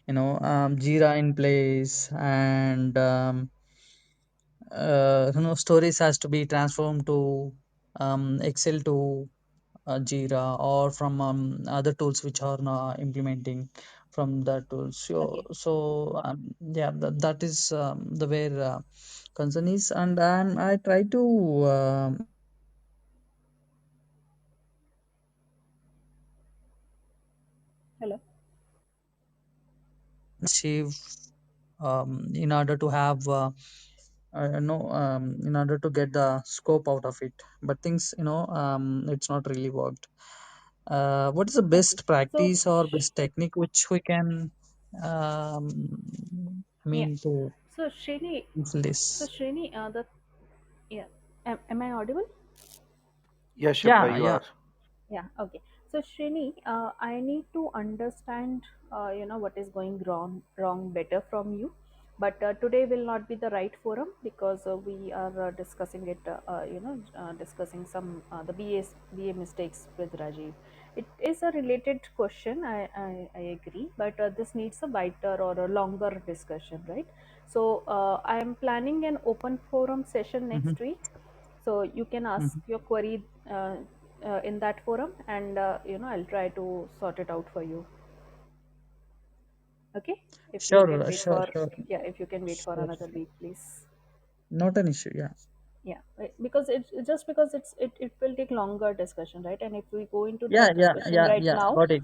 Jira in place, and stories has to be transformed to Excel to Jira, or from other tools which are implementing from the tools. So, Okay. yeah, that is the where concern is, and I try to achieve in order to have in order to get the scope out of it, but things, it's not really worked. What is the Okay. best So practice or best technique which we can yeah. to So Srini, fulfill so this? Srini, the yeah. Am I audible? Yes, Shipra, Yeah, you yeah. are. Yeah, okay. So Srini, I need to understand, what is going wrong better from you. But today will not be the right forum because we are discussing it, discussing some the BA mistakes with Rajiv. It is a related question, I agree, but this needs a wider or a longer discussion, right? So I am planning an open forum session Mm-hmm, next week, so you can ask mm-hmm. your query in that forum, and I'll try to sort it out for you. Okay, if you can Sure, wait sure, for, sure, yeah, if you can wait for sure, another sure. week, please. Not an issue. Yeah, Yeah, because just because it will take longer discussion, right? And if we go into yeah, that yeah, discussion yeah, right yeah. now, Got it.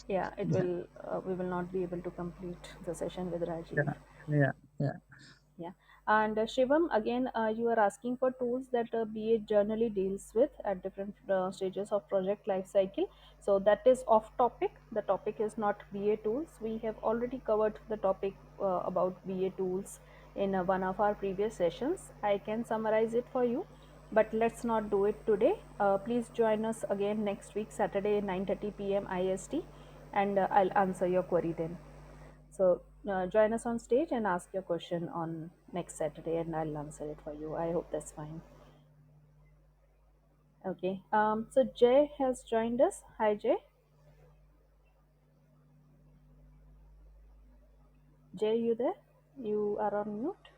yeah, it Yeah, will we will not be able to complete the session with Rajiv. yeah, yeah, yeah. Yeah. And Shivam, again, you are asking for tools that BA generally deals with at different stages of project life cycle. So that is off topic. The topic is not BA tools. We have already covered the topic about BA tools in one of our previous sessions. I can summarize it for you, but let's not do it today. Please join us again next week, Saturday, 9:30 p.m. IST, and I'll answer your query then. So join us on stage and ask your question on next Saturday, and I'll answer it for you. I hope that's fine. Okay. So Jay has joined us. Hi, Jay. Jay, you there? You are on mute.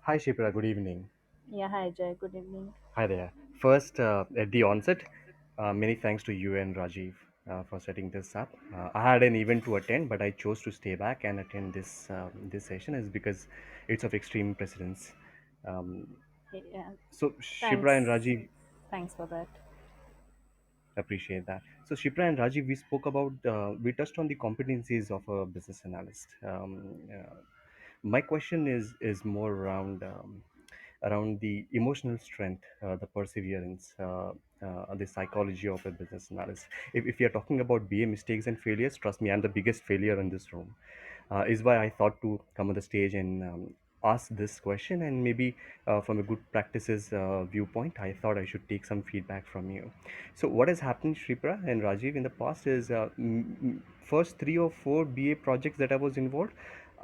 Hi, Shipra. Good evening. Yeah. Hi, Jay. Good evening. Hi there. First, at the onset, many thanks to you and Rajiv for setting this up. I had an event to attend, but I chose to stay back and attend this session is because it's of extreme precedence. Um, Yeah. so, Thanks. Shipra and Rajiv, Thanks for that. appreciate that. So, Shipra and Rajiv, we touched on the competencies of a business analyst. My question is more around the emotional strength, the perseverance, the psychology of a business analyst. If you're talking about BA mistakes and failures, trust me, I'm the biggest failure in this room. Is why I thought to come on the stage and ask this question, and maybe from a good practices viewpoint, I thought I should take some feedback from you. So what has happened, Shripra and Rajiv, in the past is first 3 or 4 BA projects that I was involved.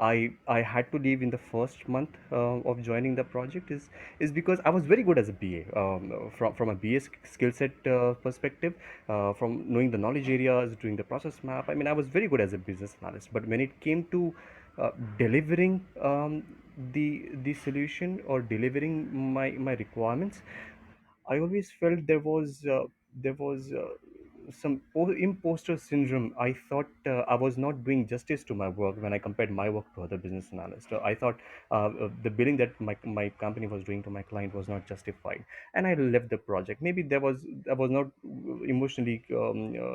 I had to leave in the first month of joining the project is because I was very good as a BA from a BA skill set perspective, from knowing the knowledge areas, doing the process map. I mean, I was very good as a business analyst. But when it came to delivering the solution or delivering my requirements, I always felt there was some imposter syndrome. I thought I was not doing justice to my work when I compared my work to other business analysts. So I thought the billing that my company was doing to my client was not justified, and I left the project. Maybe I was not emotionally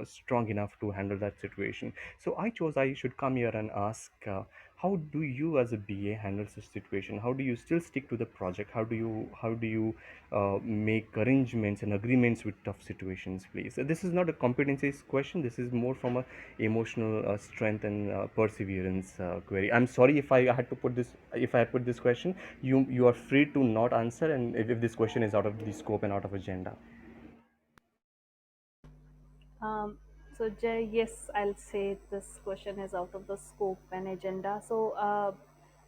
strong enough to handle that situation. So I chose I should come here and ask. How do you as a BA handle such situation? How do you still stick to the project? How do you make arrangements and agreements with tough situations, please? This is not a competencies question. This is more from a emotional strength and perseverance query. I'm sorry if I put this question. You are free to not answer, and if this question is out of the scope and out of agenda. Um, so Jay, yes, I'll say this question is out of the scope and agenda. So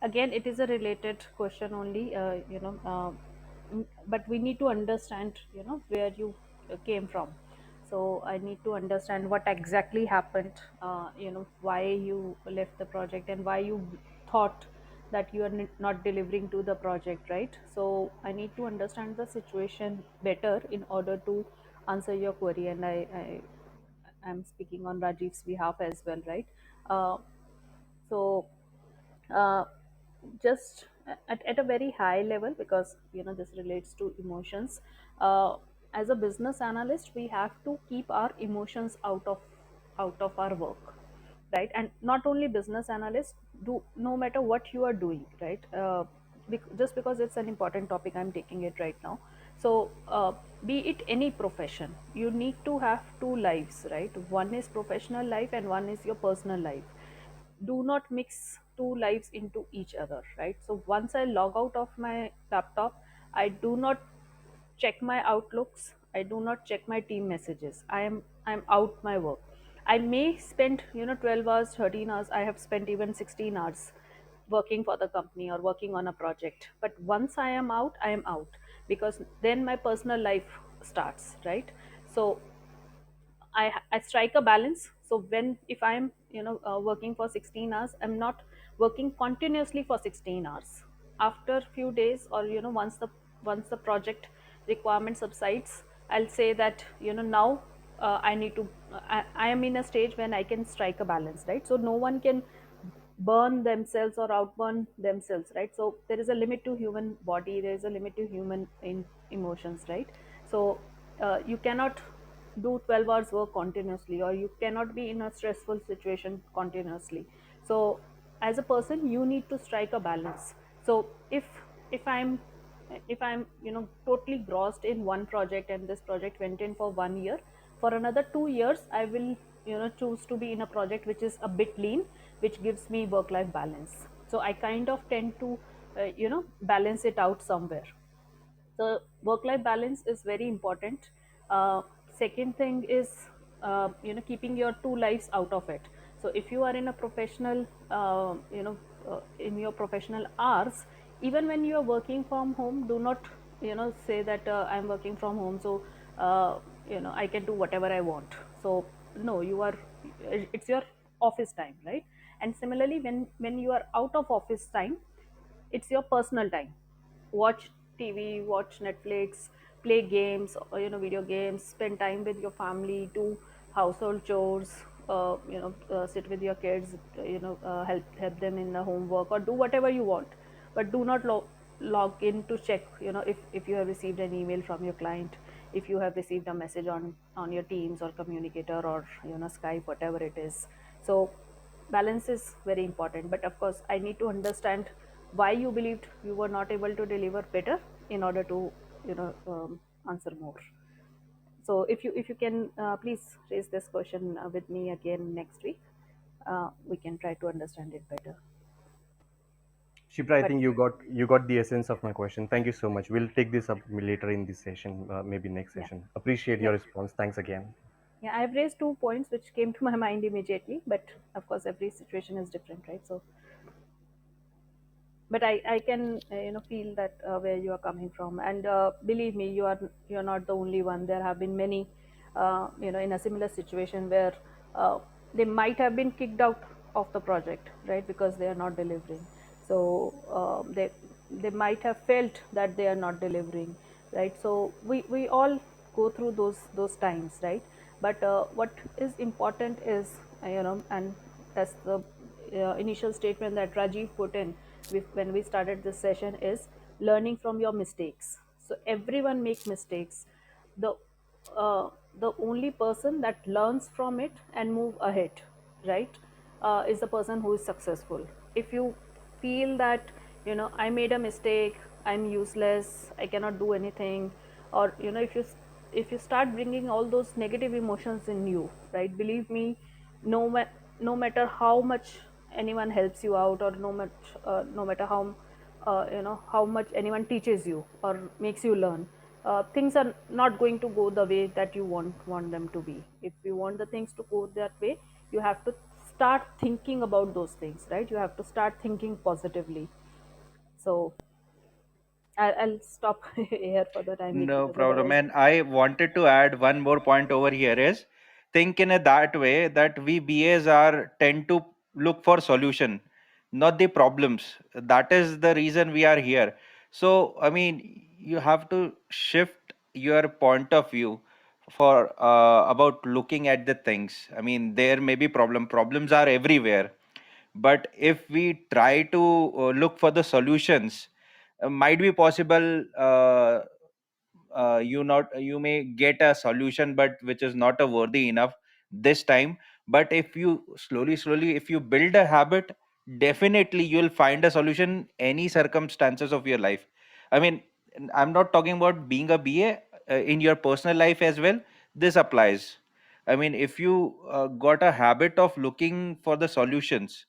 again, it is a related question only, but we need to understand, where you came from. So I need to understand what exactly happened, why you left the project and why you thought that you are not delivering to the project, right? So I need to understand the situation better in order to answer your query, and I'm speaking on Rajiv's behalf as well, right? Uh, so, uh, just at a very high level, because this relates to emotions. Uh, as a business analyst, we have to keep our emotions out of our work, right? And not only business analysts, do no matter what you are doing, right? Just because it's an important topic, I'm taking it right now. So be it any profession, you need to have two lives, right? One is professional life and one is your personal life. Do not mix two lives into each other, right? So once I log out of my laptop, I do not check my outlooks, I do not check my team messages. I'm out my work. I may spend 12 hours, 13 hours, I have spent even 16 hours working for the company or working on a project, but once I am out, I am out, because then my personal life starts, right? So I strike a balance. So when, if I'm working for 16 hours, I'm not working continuously for 16 hours. After few days, or once the project requirement subsides, I'll say that now I need to. I am in a stage when I can strike a balance, right? So no one can burn themselves or outburn themselves, right? So there is a limit to human body, there is a limit to human emotions, right? So you cannot do 12 hours work continuously, or you cannot be in a stressful situation continuously. So as a person, you need to strike a balance. So if I'm totally grossed in one project, and this project went in for 1 year, for another 2 years I will choose to be in a project which is a bit lean, which gives me work life balance. So I kind of tend to balance it out somewhere. So work life balance is very important. Second thing is keeping your two lives out of it. So if you are in a professional in your professional hours, even when you are working from home, do not say that I'm working from home, so I can do whatever I want. So no, you are, it's your office time, right? And similarly, when you are out of office time, it's your personal time. Watch TV, watch Netflix, play games, or video games, spend time with your family, do household chores, sit with your kids, help them in the homework, or do whatever you want. But do not log in to check, if you have received an email from your client, if you have received a message on your Teams or Communicator, or Skype, whatever it is. So balance is very important, but of course I need to understand why you believed you were not able to deliver better, in order to answer more. So if you can please raise this question with me again next week, we can try to understand it better. Shipra, I But think you got the essence of my question. Thank you so much. We'll take this up later in this session, maybe next yeah, session. Appreciate yeah, your response. Thanks again. yeah, I've raised 2 points which came to my mind immediately, but of course every situation is different, right? So but I can feel that where you are coming from, and believe me, you're not the only one. There have been many in a similar situation, where they might have been kicked out of the project, right, because they are not delivering. So they might have felt that they are not delivering, right? So we all go through those times, right? But what is important is and that's the initial statement that Rajiv put in when we started this session, is learning from your mistakes. So everyone make mistakes. The uh, the only person that learns from it and move ahead, right, is the person who is successful. If you feel that I made a mistake, I'm useless, I cannot do anything, or if you start bringing all those negative emotions in you, right, believe me, no matter how much anyone helps you out, or no matter how much anyone teaches you or makes you learn, things are not going to go the way that you want them to be. If you want the things to go that way, you have to start thinking about those things, right? You have to start thinking positively. So I'll stop here for the time being, No because problem. otherwise, And I wanted to add one more point over here is, think in a that way that we BAs are tend to look for solution, not the problems. That is the reason we are here. So I mean, you have to shift your point of view for about looking at the things. I mean, there may be problems are everywhere, but if we try to look for the solutions, might be possible you may get a solution but which is not a worthy enough this time. But if you slowly if you build a habit, definitely you'll find a solution any circumstances of your life. I mean, I'm not talking about being a BA, in your personal life as well this applies. I mean, if you got a habit of looking for the solutions,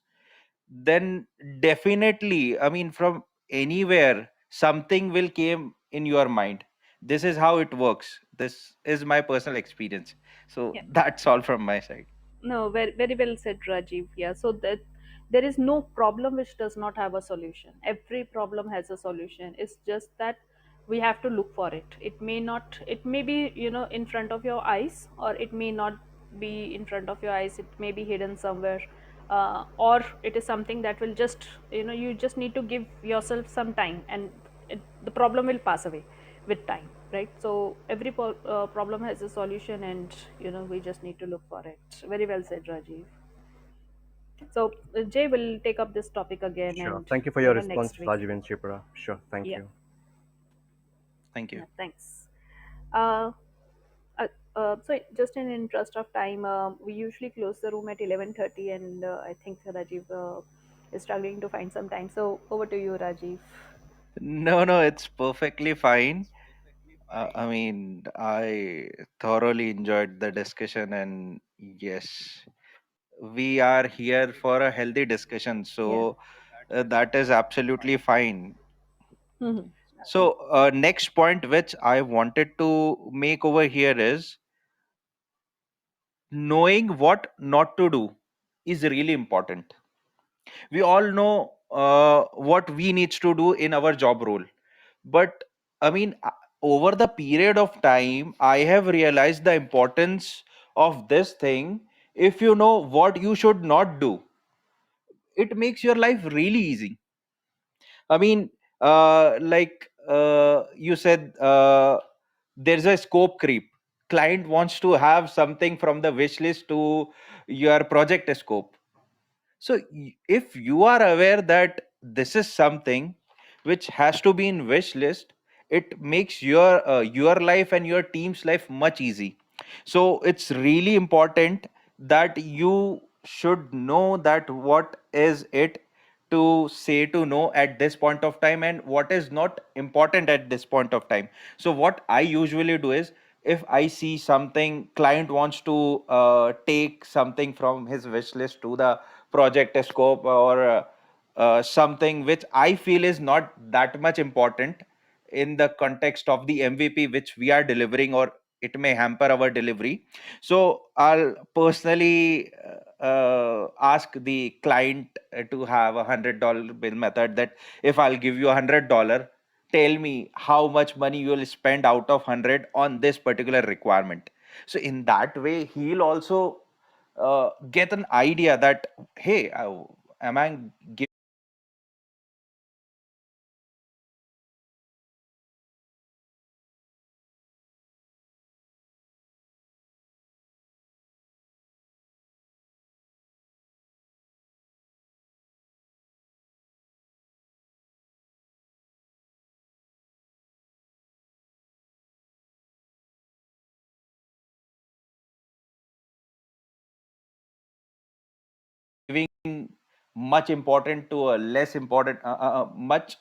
then definitely, I mean, from anywhere something will came in your mind. This is how it works. This is my personal experience. So Yeah. that's all from my side. No, very, very well said, Rajiv. Yeah, so that there is no problem which does not have a solution. Every problem has a solution. It's just that we have to look for it. It may not, it may be, in front of your eyes, or it may not be in front of your eyes. It may be hidden somewhere, or it is something that will just, you just need to give yourself some time, and the problem will pass away with time, right? So every problem has a solution, and we just need to look for it. Very well said, Rajiv. So Jay will take up this topic again, Sure. and Thank you for your response, next week. Rajiv and Shipra. Sure. Thank Yeah. you. Thank you. Yeah, thanks. uh, so just in interest of time, we usually close the room at 11:30, and I think Rajiv is struggling to find some time. So over to you, Rajiv. No, it's perfectly fine. I mean, I thoroughly enjoyed the discussion, and yes, we are here for a healthy discussion. Yeah. So that is absolutely fine. Mhm. So, next point which I wanted to make over here is knowing what not to do is really important. We all know what we needs to do in our job role, but I mean, over the period of time, I have realized the importance of this thing. If you know what you should not do, it makes your life really easy. I mean, you said, there's a scope creep. Client wants to have something from the wish list to your project scope. So if you are aware that this is something which has to be in wish list, it makes your life and your team's life much easy. So it's really important that you should know that what is it to say to no at this point of time and what is not important at this point of time. So what I usually do is, if I see something client wants to take something from his wish list to the project scope, or something which I feel is not that much important in the context of the MVP which we are delivering, or it may hamper our delivery. So I'll personally ask the client to have $100 bill method, that if I'll give you $100, tell me how much money you will spend out of 100 on this particular requirement. So in that way he'll also get an idea that, hey, am I giving much important to a less important, much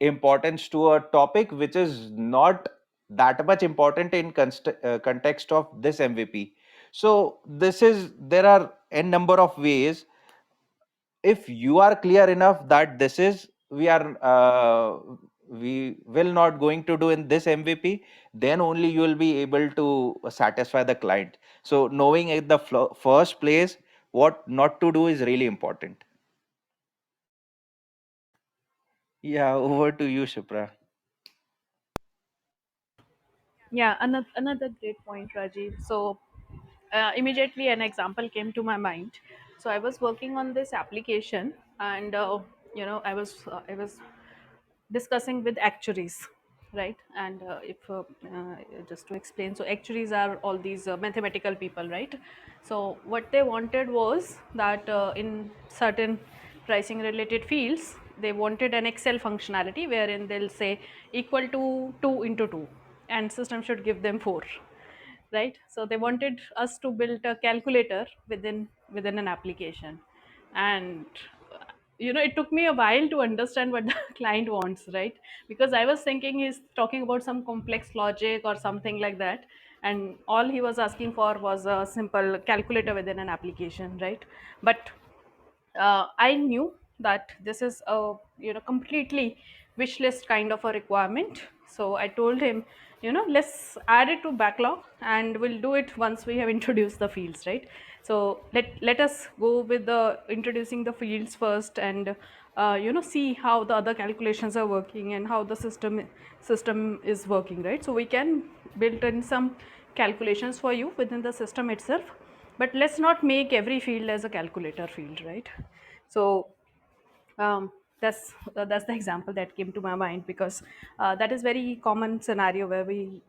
importance to a topic which is not that much important in context of this MVP. So this is, there are a number of ways. If you are clear enough that this is, we will not going to do in this MVP, then only you will be able to satisfy the client. So knowing at the first place what not to do is really important. Yeah, over to you, Shipra. Yeah, another great point, Rajiv. So immediately an example came to my mind. So I was working on this application, and I was discussing with actuaries, right? And if just to explain, so actuaries are all these mathematical people, right? So what they wanted was that in certain pricing related fields, they wanted an Excel functionality wherein they'll say equal to 2 into 2, and system should give them 4, right? So they wanted us to build a calculator within an application. And it took me a while to understand what the client wants, right? Because I was thinking he's talking about some complex logic or something like that, and all he was asking for was a simple calculator within an application, right? But I knew that this is a completely wish list kind of a requirement. So I told him, let's add it to backlog, and we'll do it once we have introduced the fields, right? So let us go with the introducing the fields first, and see how the other calculations are working and how the system is working, right? So we can build in some calculations for you within the system itself, but let's not make every field as a calculator field, right? So um, that's the example that came to my mind, because that is very common scenario where we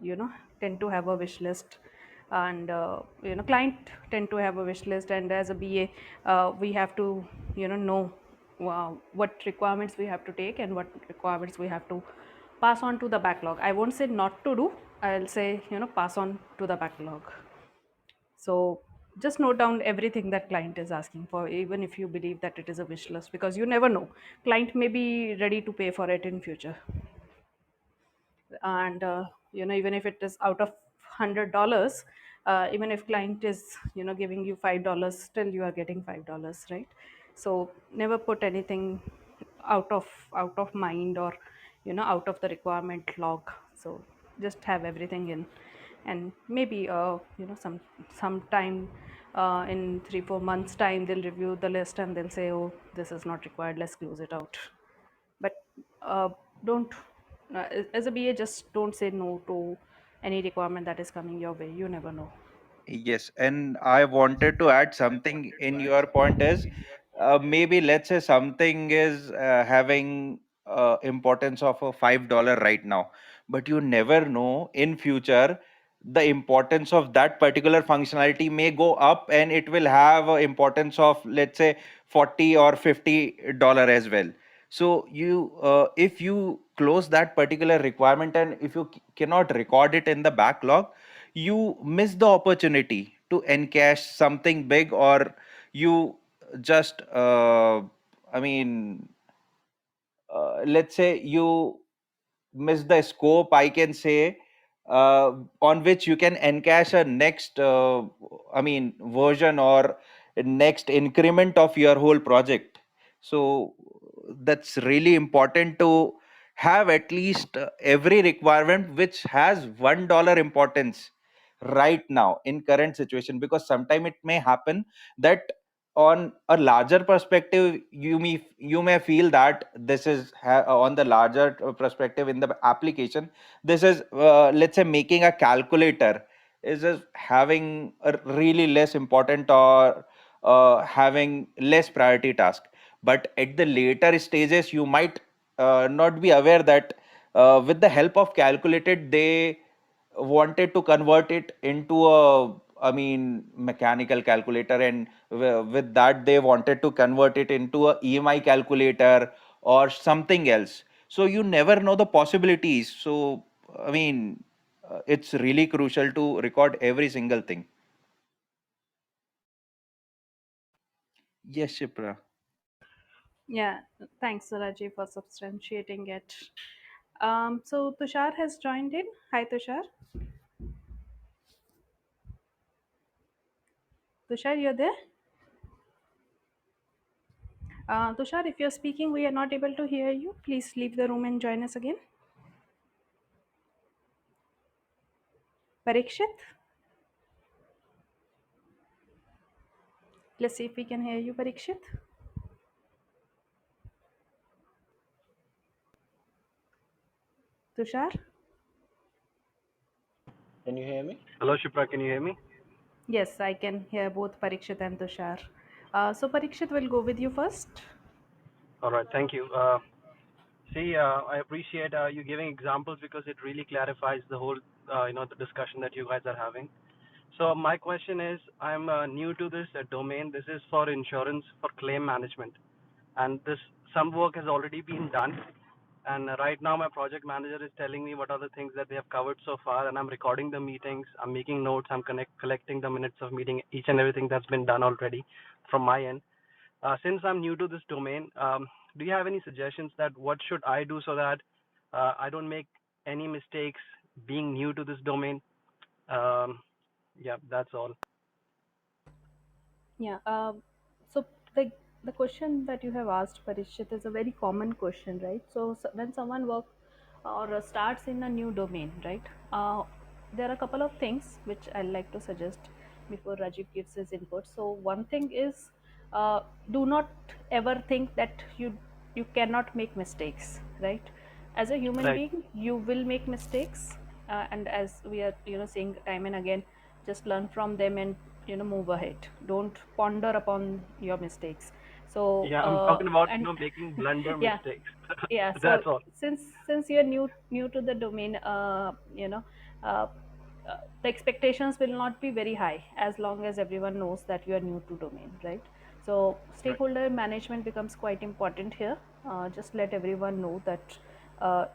tend to have a wish list, and client tend to have a wish list, and as a BA we have to know what requirements we have to take and what requirements we have to pass on to the backlog. I won't say not to do, I'll say pass on to the backlog. So just note down everything that client is asking for, even if you believe that it is a wish list, because you never know. Client may be ready to pay for it in future, and even if it is out of $100, even if client is giving you $5, still you are getting $5, right? So never put anything out of mind, or out of the requirement log. So just have everything in, and maybe sometime in 3-4 months time they'll review the list and they'll say, oh, this is not required, let's close it out. But don't as a BA, just don't say no to any requirement that is coming your way. You never know. Yes, and I wanted to add something in your point is maybe let's say something is having importance of a $5 right now, but you never know in future the importance of that particular functionality may go up and it will have a importance of, let's say, 40 or $50 as well. So you if you close that particular requirement and if you cannot record it in the backlog, you miss the opportunity to encash something big, or you just I mean let's say you miss the scope, I can say, on which you can encash a next version or next increment of your whole project. So that's really important to have at least every requirement which has $1 importance right now in current situation, because sometime it may happen that on a larger perspective you may feel that this is on the larger perspective in the application, this is let's say making a calculator is just having a really less important or having less priority task. But at the later stages you might not be aware that with the help of calculated they wanted to convert it into a mechanical calculator, and with that they wanted to convert it into a EMI calculator or something else. So you never know the possibilities. So it's really crucial to record every single thing. Yes, Shipra. Yeah, thanks, Rajiv, for substantiating it. So Tushar has joined in. Hi, Tushar. Tushar, you're there? Tushar, if you're speaking, we are not able to hear you. Please leave the room and join us again. Parikshit, let's see if we can hear you, Parikshit. Tushar? Can you hear me? Hello, Shipra. Can you hear me? Yes, I can hear both Parikshit and Tushar. So Parikshit will go with you first. All right. Thank you. I appreciate you giving examples because it really clarifies the whole, the discussion that you guys are having. So my question is, I'm new to this domain. This is for insurance for claim management, and this some work has already been done. And right now, my project manager is telling me what are the things that they have covered so far, and I'm recording the meetings. I'm making notes. I'm collecting the minutes of meeting, each and everything that's been done already from my end. Since I'm new to this domain, do you have any suggestions that what should I do so that I don't make any mistakes being new to this domain? Um, yeah, that's all. Yeah. So the the question that you have asked, Parishit, is a very common question, right? So when someone work or starts in a new domain, right? There are a couple of things which I like to suggest before Rajiv gives his input. So one thing is, uh, do not ever think that you cannot make mistakes, right? As a human Right. being, you will make mistakes, and as we are saying time and again, just learn from them and move ahead. Don't ponder upon your mistakes. So Yeah, I'm talking about and making blunder yeah, mistakes. yeah. So That's all. since you're new to the domain, uh, the expectations will not be very high as long as everyone knows that you are new to domain, right? So Right. stakeholder management becomes quite important here. Just let everyone know that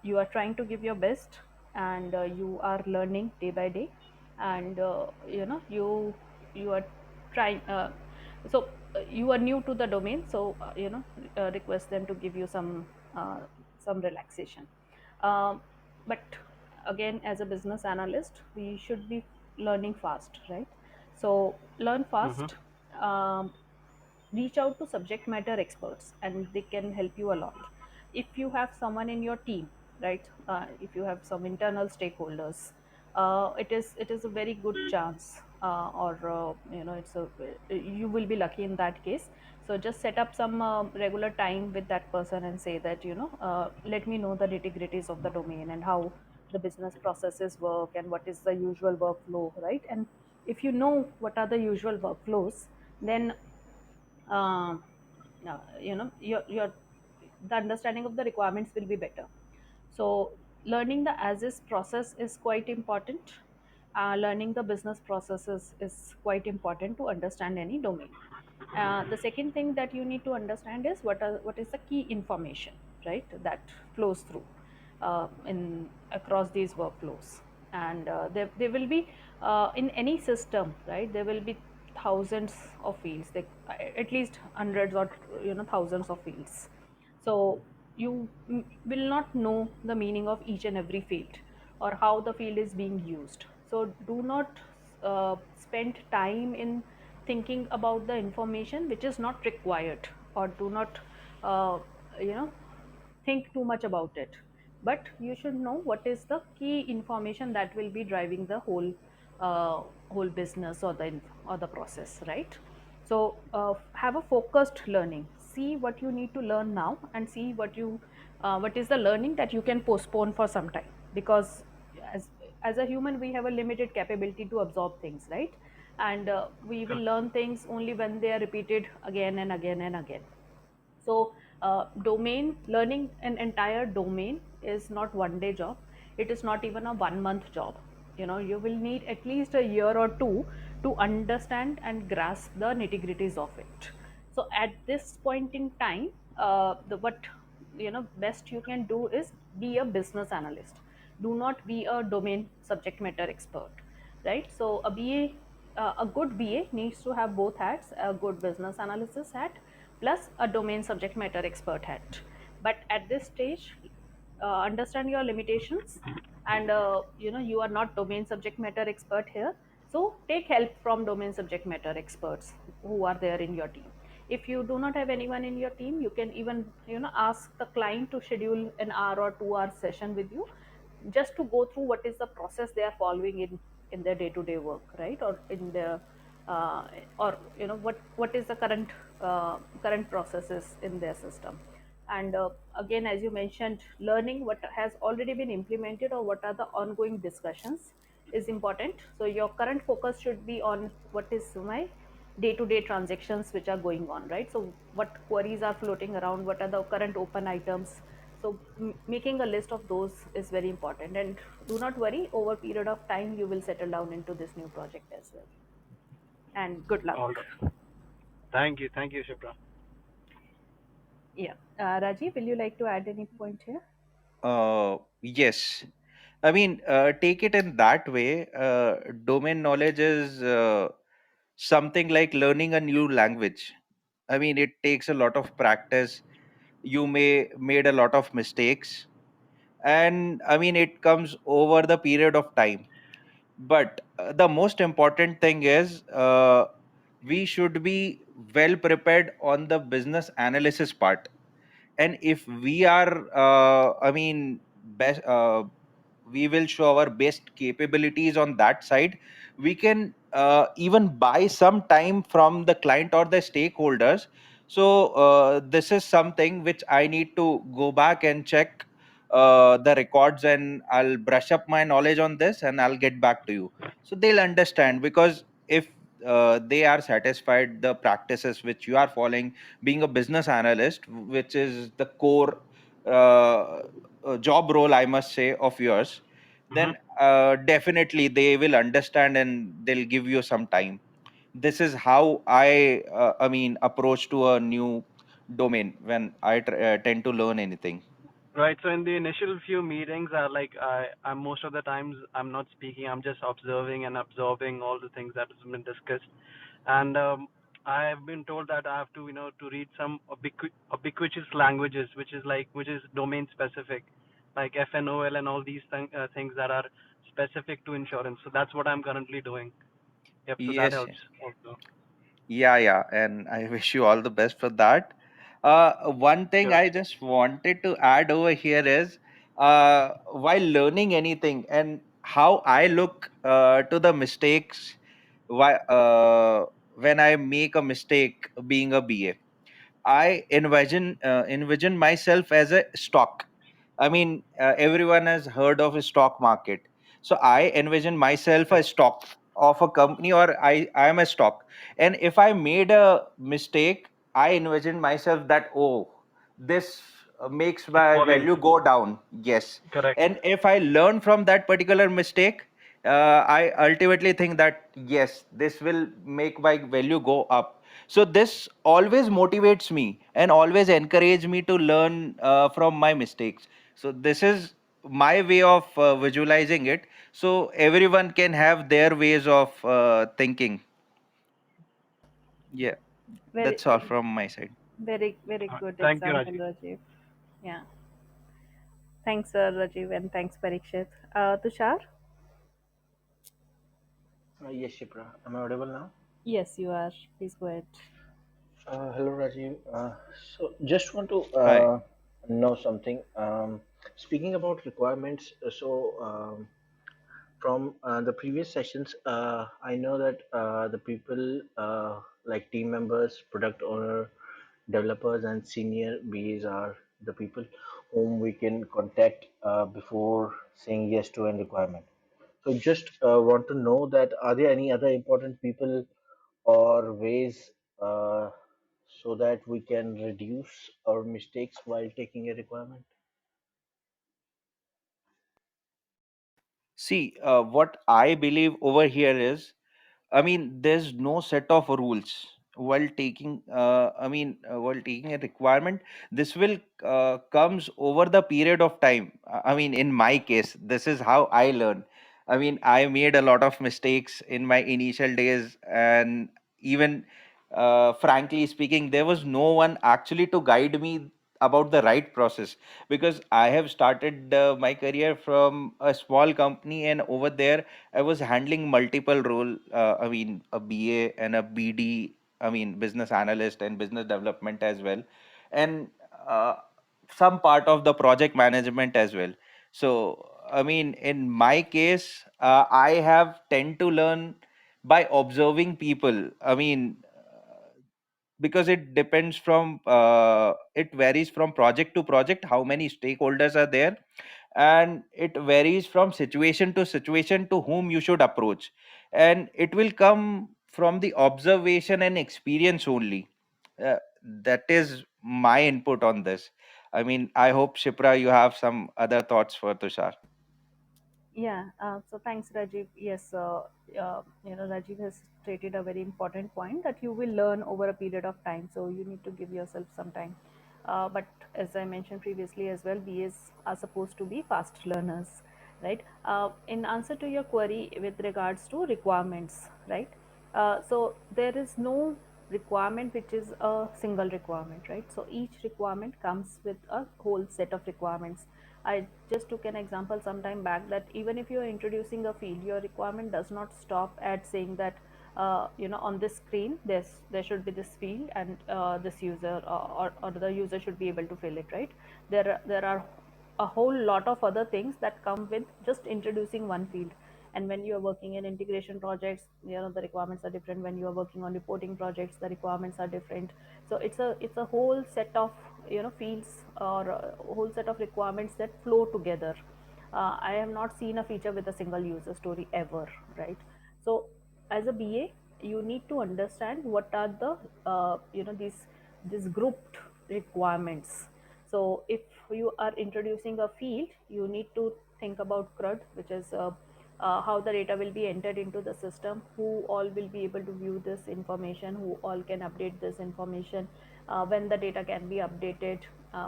you are trying to give your best, and you are learning day by day, and you are trying so you are new to the domain, so request them to give you uh, some relaxation. um, but again, as a business analyst, we should be learning fast, right? So learn Mm-hmm. fast. um, Reach out to subject matter experts, and they can help you a lot. If you have someone in your team, right, if you have some internal stakeholders, it is a very good chance, or it's a you will be lucky in that case. So just set up some regular time with that person and say that, let me know the nitty gritties of the domain and how the business processes work and what is the usual workflow, right? And if you know what are the usual workflows, then um, your the understanding of the requirements will be better. So learning the as is process is quite important. Learning the business processes is quite important to understand any domain. The second thing that you need to understand is what is the key information, right, that flows through in across these workflows. And there will be, in any system, right, there will be thousands of fields, like at least hundreds or thousands of fields. So you will not know the meaning of each and every field or how the field is being used. So do not spend time in thinking about the information which is not required, or do not uh, you know think too much about it. But you should know what is the key information that will be driving the uh, whole business or the process, right? So have a focused learning. See what you need to learn now, and see what is the learning that you can postpone for some time. Because as as a human, we have a limited capability to absorb things, right? And we will learn things only when they are repeated again and again and again. So domain learning, an entire domain, is not one day job. It is not even a 1 month job. You will need at least a year or two to understand and grasp the nitty gritties of it. So at this point in time, the what best you can do is be a business analyst. Do not be a domain subject matter expert, right? So a good BA needs to have both hats: a good business analysis hat plus a domain subject matter expert hat. But at this stage, understand your limitations, and you are not domain subject matter expert here. So take help from domain subject matter experts who are there in your team. If you do not have anyone in your team, you can even ask the client to schedule an hour or 2 hour session with you, just to go through what is the process they are following in their day to day work, right? Or in their uh, or what is the current processes in their system. And again, as you mentioned, learning what has already been implemented or what are the ongoing discussions is important. So your current focus should be on what is my day to day transactions which are going on, right? So what queries are floating around, what are the current open items. So making a list of those is very important. And do not worry, over period of time you will settle down into this new project as well. And good luck. All right. Thank you. Thank you, Shipra. Yeah. Rajiv, will you like to add any point here? Yes. I mean, take it in that way. Domain knowledge is something like learning a new language. I mean, it takes a lot of practice. You may made a lot of mistakes, and I mean, it comes over the period of time. But the most important thing is we should be well prepared on the business analysis part. And if we are, I mean, best, we will show our best capabilities on that side. We can even buy some time from the client or the stakeholders. So this is something which I need to go back and check the records, and I'll brush up my knowledge on this and I'll get back to you, so they'll understand. Because if they are satisfied the practices which you are following, being a business analyst, which is the core job role, I must say, of yours, Hmm. then definitely they will understand and they'll give you some time. This is how I mean, approach to a new domain when I tend to learn anything. Right. So in the initial few meetings, I'm most of the times I'm not speaking. I'm just observing and absorbing all the things that has been discussed. And I've been told that I have to, to read some ubiquitous languages, which is domain specific, like FNOL and all these things that are specific to insurance. So that's what I'm currently doing. Yep. So that Yes. helps also. Yeah, yeah, and I wish you all the best for that. One thing Sure. I just wanted to add over here is while learning anything and how I look to the mistakes, when I make a mistake being a BA. I envision myself as a stock. I mean, everyone has heard of a stock market. So I envision myself a stock of a company, or I am a stock. And if I made a mistake, I envision myself that, oh, this makes It's my falling. value go down. Yes. Correct. And if I learn from that particular mistake, I ultimately think that yes, this will make my value go up. So this always motivates me and always encourage me to learn from my mistakes. So this is my way of visualizing it, so everyone can have their ways of thinking. Yeah, Very, that's all from my side. very good Thank you, example, Rajiv. Rajiv. Yeah. Thanks, Rajiv, and thanks, Parikshit. Tushar? Yes, Shipra. Am I audible now? Yes, you are. Please go ahead. Hello, Rajiv. So, just want to Hi. know something. Speaking about requirements, from the previous sessions, I know that the people like team members, product owner, developers, and senior BAs are the people whom we can contact before saying yes to a requirement. So, just want to know that are there any other important people or ways so that we can reduce our mistakes while taking a requirement? See, what I believe over here is, I mean, there's no set of rules while taking. While taking a requirement, this will comes over the period of time. I mean, in my case, this is how I learn. I mean, I made a lot of mistakes in my initial days, and even frankly speaking, there was no one actually to guide me about the right process, because I have started my career from a small company, and over there I was handling multiple role. I mean, a BA and a BD. I mean, business analyst and business development as well, and some part of the project management as well. So, I mean, in my case, I have tend to learn by observing people. I mean, because it depends from it varies from project to project how many stakeholders are there, and it varies from situation to situation to whom you should approach, and it will come from the observation and experience only. That is my input on this. I mean, I hope, Shipra, you have some other thoughts for Tushar. Yeah, so thanks, Rajiv. Yes, Rajiv has stated a very important point that you will learn over a period of time. So you need to give yourself some time. but as I mentioned previously as well, BAs are supposed to be fast learners, right? In answer to your query with regards to requirements, right? So there is no requirement which is a single requirement, right? So each requirement comes with a whole set of requirements. I just took an example some time back that even if you are introducing a field, your requirement does not stop at saying that on this screen there should be this field, and this user or the user should be able to fill it, right? There are a whole lot of other things that come with just introducing one field. And when you are working in integration projects, the requirements are different. When you are working on reporting projects, the requirements are different. So it's a whole set of fields, or a whole set of requirements that flow together. I have not seen a feature with a single user story ever, right? So as a BA, you need to understand what are the these grouped requirements. So if you are introducing a field, you need to think about CRUD, which is how the data will be entered into the system, who all will be able to view this information, who all can update this information, when the data can be updated,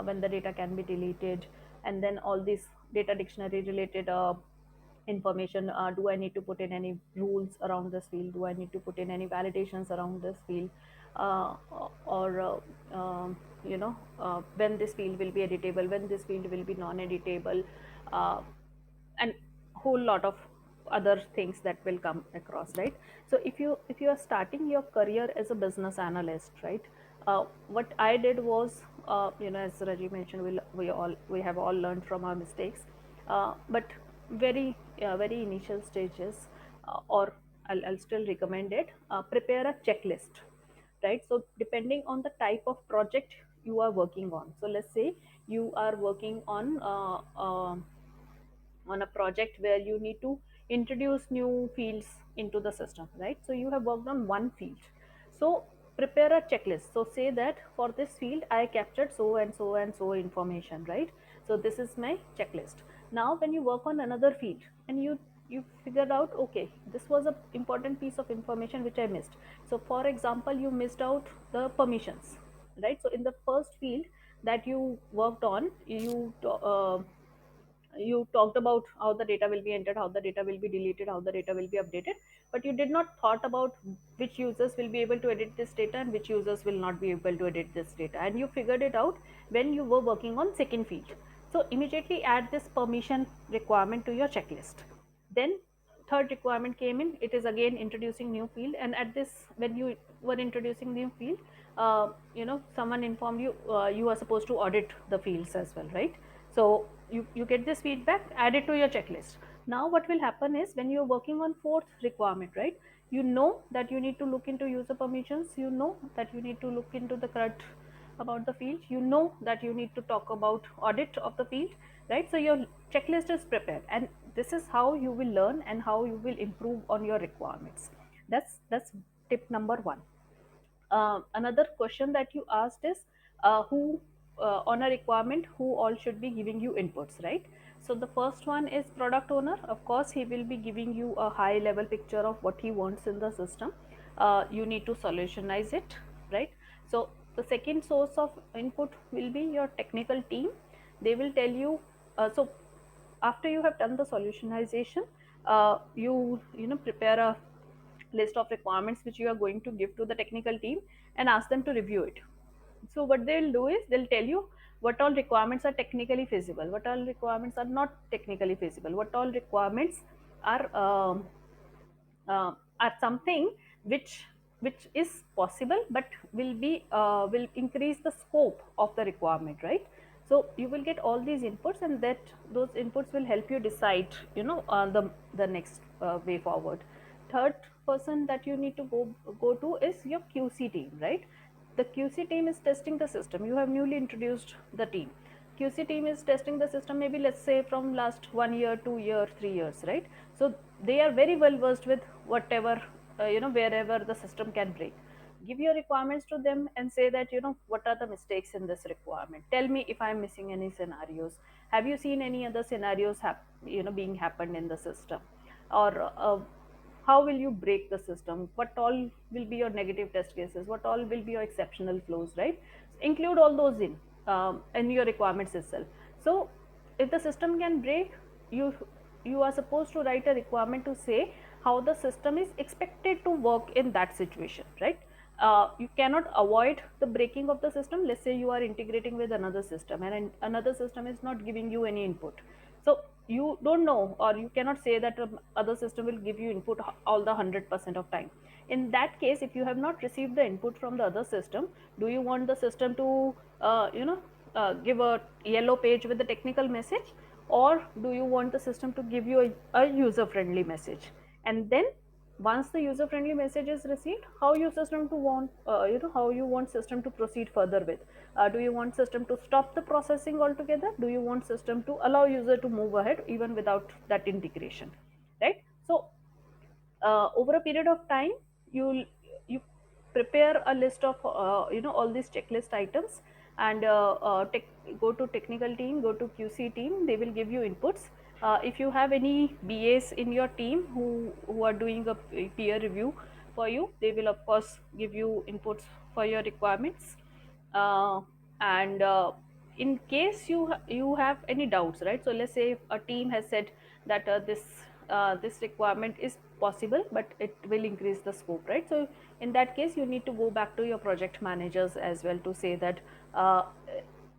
when the data can be deleted, and then all these data dictionary related information. Do I need to put in any rules around this field? Do I need to put in any validations around this field? Or when this field will be editable, when this field will be non-editable, uh, and whole lot of other things that will come across, right? So if you are starting your career as a business analyst, right, what I did was, as Raji mentioned, we have all learned from our mistakes, but very initial stages, or I'll still recommend it. Prepare a checklist, right? So depending on the type of project you are working on, so let's say you are working on a project where you need to introduce new fields into the system, right? So you have worked on one field. So prepare a checklist. So say that for this field I captured so and so and so information, right? So this is my checklist. Now when you work on another field and you figured out, okay, this was a important piece of information which I missed. So for example, you missed out the permissions, right? So in the first field that you worked on, you talked about how the data will be entered, how the data will be deleted, how the data will be updated, but you did not thought about which users will be able to edit this data and which users will not be able to edit this data, and you figured it out when you were working on second field. So immediately add this permission requirement to your checklist. Then third requirement came in, it is again introducing new field, and at this, when you were introducing new field, someone informed you, you are supposed to audit the fields as well, right? So you get this feedback, add it to your checklist. Now what will happen is, when you're working on fourth requirement, right, you know that you need to look into user permissions, you know that you need to look into the CRUD about the field, you know that you need to talk about audit of the field, right? So your checklist is prepared, and this is how you will learn and how you will improve on your requirements. That's tip number one. Another question that you asked is, who on a requirement, who all should be giving you inputs, right? So the first one is product owner. Of course, he will be giving you a high level picture of what he wants in the system. You need to solutionize it, right? So the second source of input will be your technical team. They will tell you, so after you have done the solutionization, you prepare a list of requirements which you are going to give to the technical team and ask them to review it. So what they'll do is, they'll tell you what all requirements are technically feasible, what all requirements are not technically feasible, what all requirements are uh, are something which is possible but will increase the scope of the requirement, right? So you will get all these inputs, and that those inputs will help you decide, the next way forward. Third person that you need to go to is your QC team, right? The QC team is testing the system. You have newly introduced the team. QC team is testing the system, maybe let's say from last 1 year, 2 year, 3 years, right? So they are very well versed with whatever, wherever the system can break. Give your requirements to them and say that, what are the mistakes in this requirement? Tell me if I'm missing any scenarios. Have you seen any other scenarios being happened in the system? Or how will you break the system? What all will be your negative test cases? What all will be your exceptional flows, right? Include all those in. in your requirements itself. So if the system can break, you you are supposed to write a requirement to say how the system is expected to work in that situation, right? You cannot avoid the breaking of the system. Let's say you are integrating with another system, and another system is not giving you any input. So you don't know, or you cannot say that the other system will give you input all the 100% of time. In that case, if you have not received the input from the other system, do you want the system to give a yellow page with the technical message, or do you want the system to give you a user friendly message? And then once the user friendly message is received, how you system to want how you want system to proceed further with. Do you want system to stop the processing altogether? Do you want system to allow user to move ahead even without that integration, right? So over a period of time, you prepare a list of all these checklist items, and go to technical team, go to QC team, they will give you inputs. If you have any BAs in your team who are doing a peer review for you, they will of course give you inputs for your requirements. And in case you have any doubts, right? So let's say if a team has said that this requirement is possible, but it will increase the scope, right? So in that case, you need to go back to your project managers as well to say that, uh,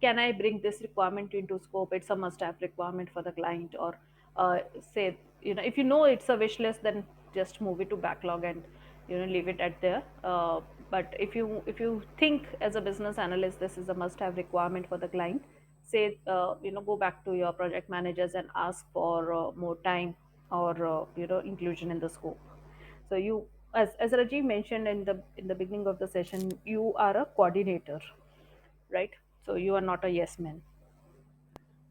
can I bring this requirement into scope? It's a must-have requirement for the client. Or say, if you know it's a wish list, then just move it to backlog and leave it at there. But if you think as a business analyst this is a must-have requirement for the client, say, go back to your project managers and ask for more time, or inclusion in the scope. So you, as Rajiv mentioned in the beginning of the session, you are a coordinator, right? So you are not a yes man.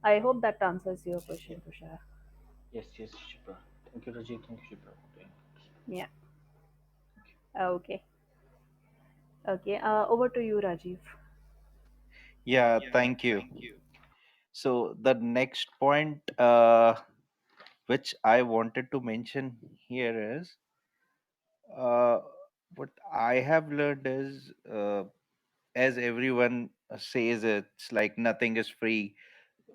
I hope that answers your question, Tushar. Yes, yes, Shipra. Thank you, Rajiv. Thank you, Shipra. For doing this. Yeah. Okay. Okay. Over to you, Rajiv. Yeah, thank you. So the next point which I wanted to mention here is, uh, what I have learned is, as everyone says, it's like nothing is free.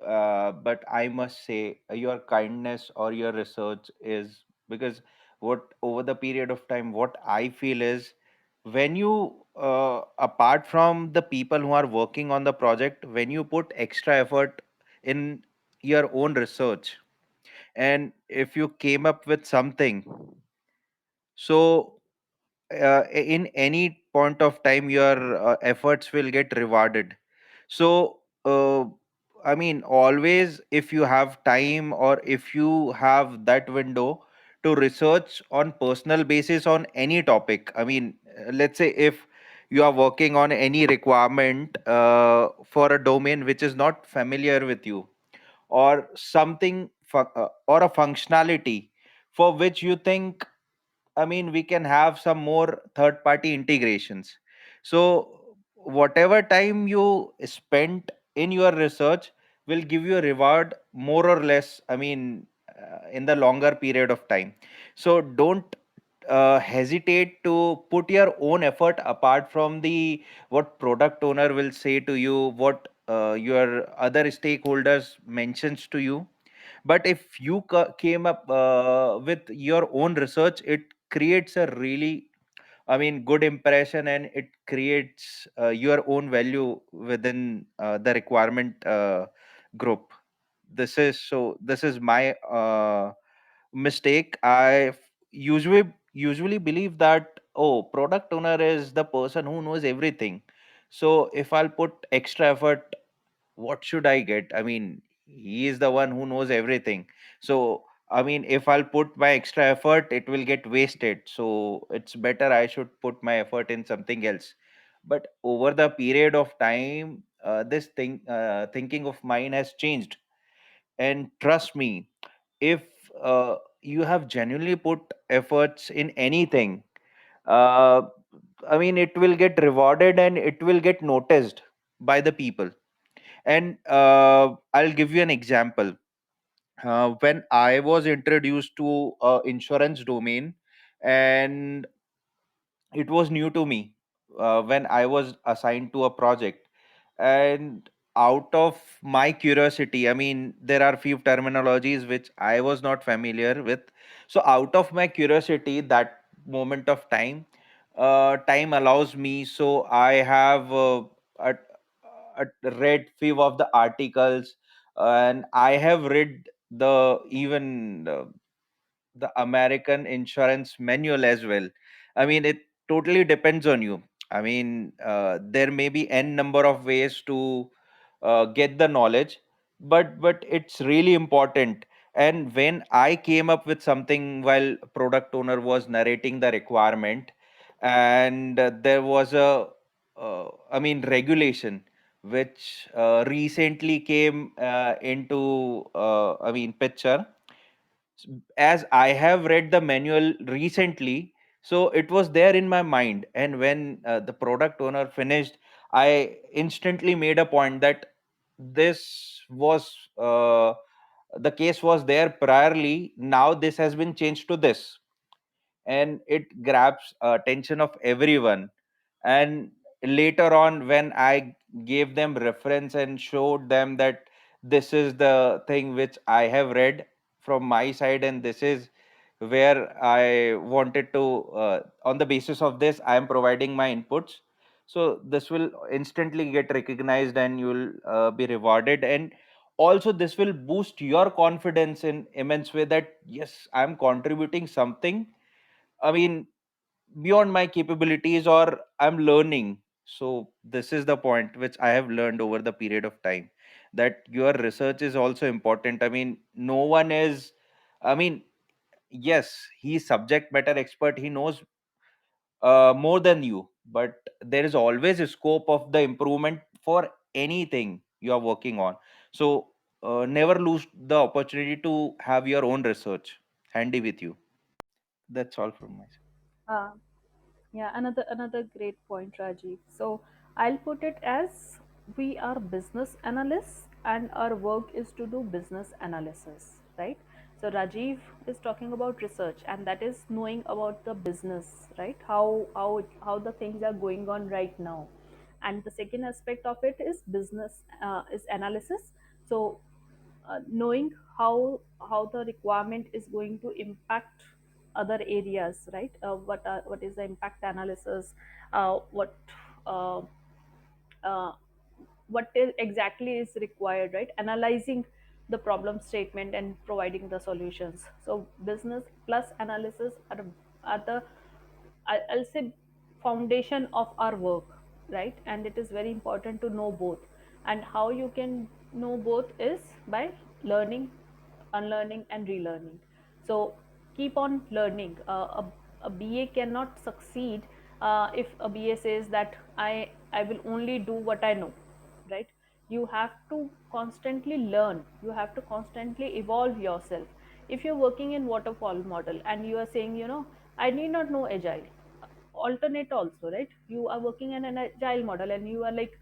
But I must say, your kindness or your research is, because what over the period of time, what I feel is, when you, apart from the people who are working on the project, when you put extra effort in your own research, and if you came up with something, so in any point of time your efforts will get rewarded. So I mean, always, if you have time or if you have that window to research on personal basis on any topic, I mean, let's say if you are working on any requirement for a domain which is not familiar with you, or something or a functionality for which you think, I mean, we can have some more third party integrations. So, whatever time you spent in your research will give you a reward more or less, I mean, in the longer period of time. So, don't hesitate to put your own effort apart from the what product owner will say to you, what your other stakeholders mentions to you. But if you came up with your own research, it creates a really, I mean, good impression, and it creates your own value within the requirement group. This is my mistake. I usually believe that, oh, product owner is the person who knows everything, so if I'll put extra effort, what should I get? I mean, he is the one who knows everything. So, I mean, if I'll put my extra effort, it will get wasted. So, it's better I should put my effort in something else. But over the period of time, this thinking of mine has changed. And trust me, if you have genuinely put efforts in anything, uh, I mean, it will get rewarded and it will get noticed by the people. And I'll give you an example. When I was introduced to insurance domain, and it was new to me when I was assigned to a project, and out of my curiosity, I mean, there are few terminologies which I was not familiar with. So out of my curiosity, that moment of time, time allows me, so I have uh, read few of the articles, and I have read the even the American insurance manual as well. I mean, it totally depends on you. I mean, there may be n number of ways to get the knowledge, but it's really important. And when I came up with something while product owner was narrating the requirement, and there was a I mean regulation which recently came into I mean picture. As I have read the manual recently, so it was there in my mind. And when the product owner finished, I instantly made a point that this was the case was there priorly. Now this has been changed to this, and it grabs attention of everyone. And later on, when I gave them reference and showed them that this is the thing which I have read from my side, and this is where I wanted to on the basis of this I am providing my inputs, so this will instantly get recognized and you will be rewarded. And also this will boost your confidence in immense way that yes, I am contributing something, I mean, beyond my capabilities, or I'm learning. So this is the point which I have learned over the period of time, that your research is also important. I mean, no one is, I mean, yes, he's subject matter expert, he knows more than you, but there is always a scope of the improvement for anything you are working on. So never lose the opportunity to have your own research handy with you. That's all from my side. Uh, Yeah, another great point, Rajiv. So I'll put it as we are business analysts and our work is to do business analysis, right? So Rajiv is talking about research, and that is knowing about the business, right? How the things are going on right now. And the second aspect of it is business is analysis. So knowing how the requirement is going to impact other areas, right? What is the impact analysis, what uh, uh, exactly is required, right? Analyzing the problem statement and providing the solutions. So business plus analysis are the I'll say foundation of our work, right? And it is very important to know both. And how you can know both is by learning, unlearning, and relearning. So keep on learning. A BA cannot succeed if a BA says that I will only do what I know, right? You have to constantly learn. You have to constantly evolve yourself. If you're working in waterfall model and you are saying, I need not know agile, alternate also, right? You are working in an agile model and you are like,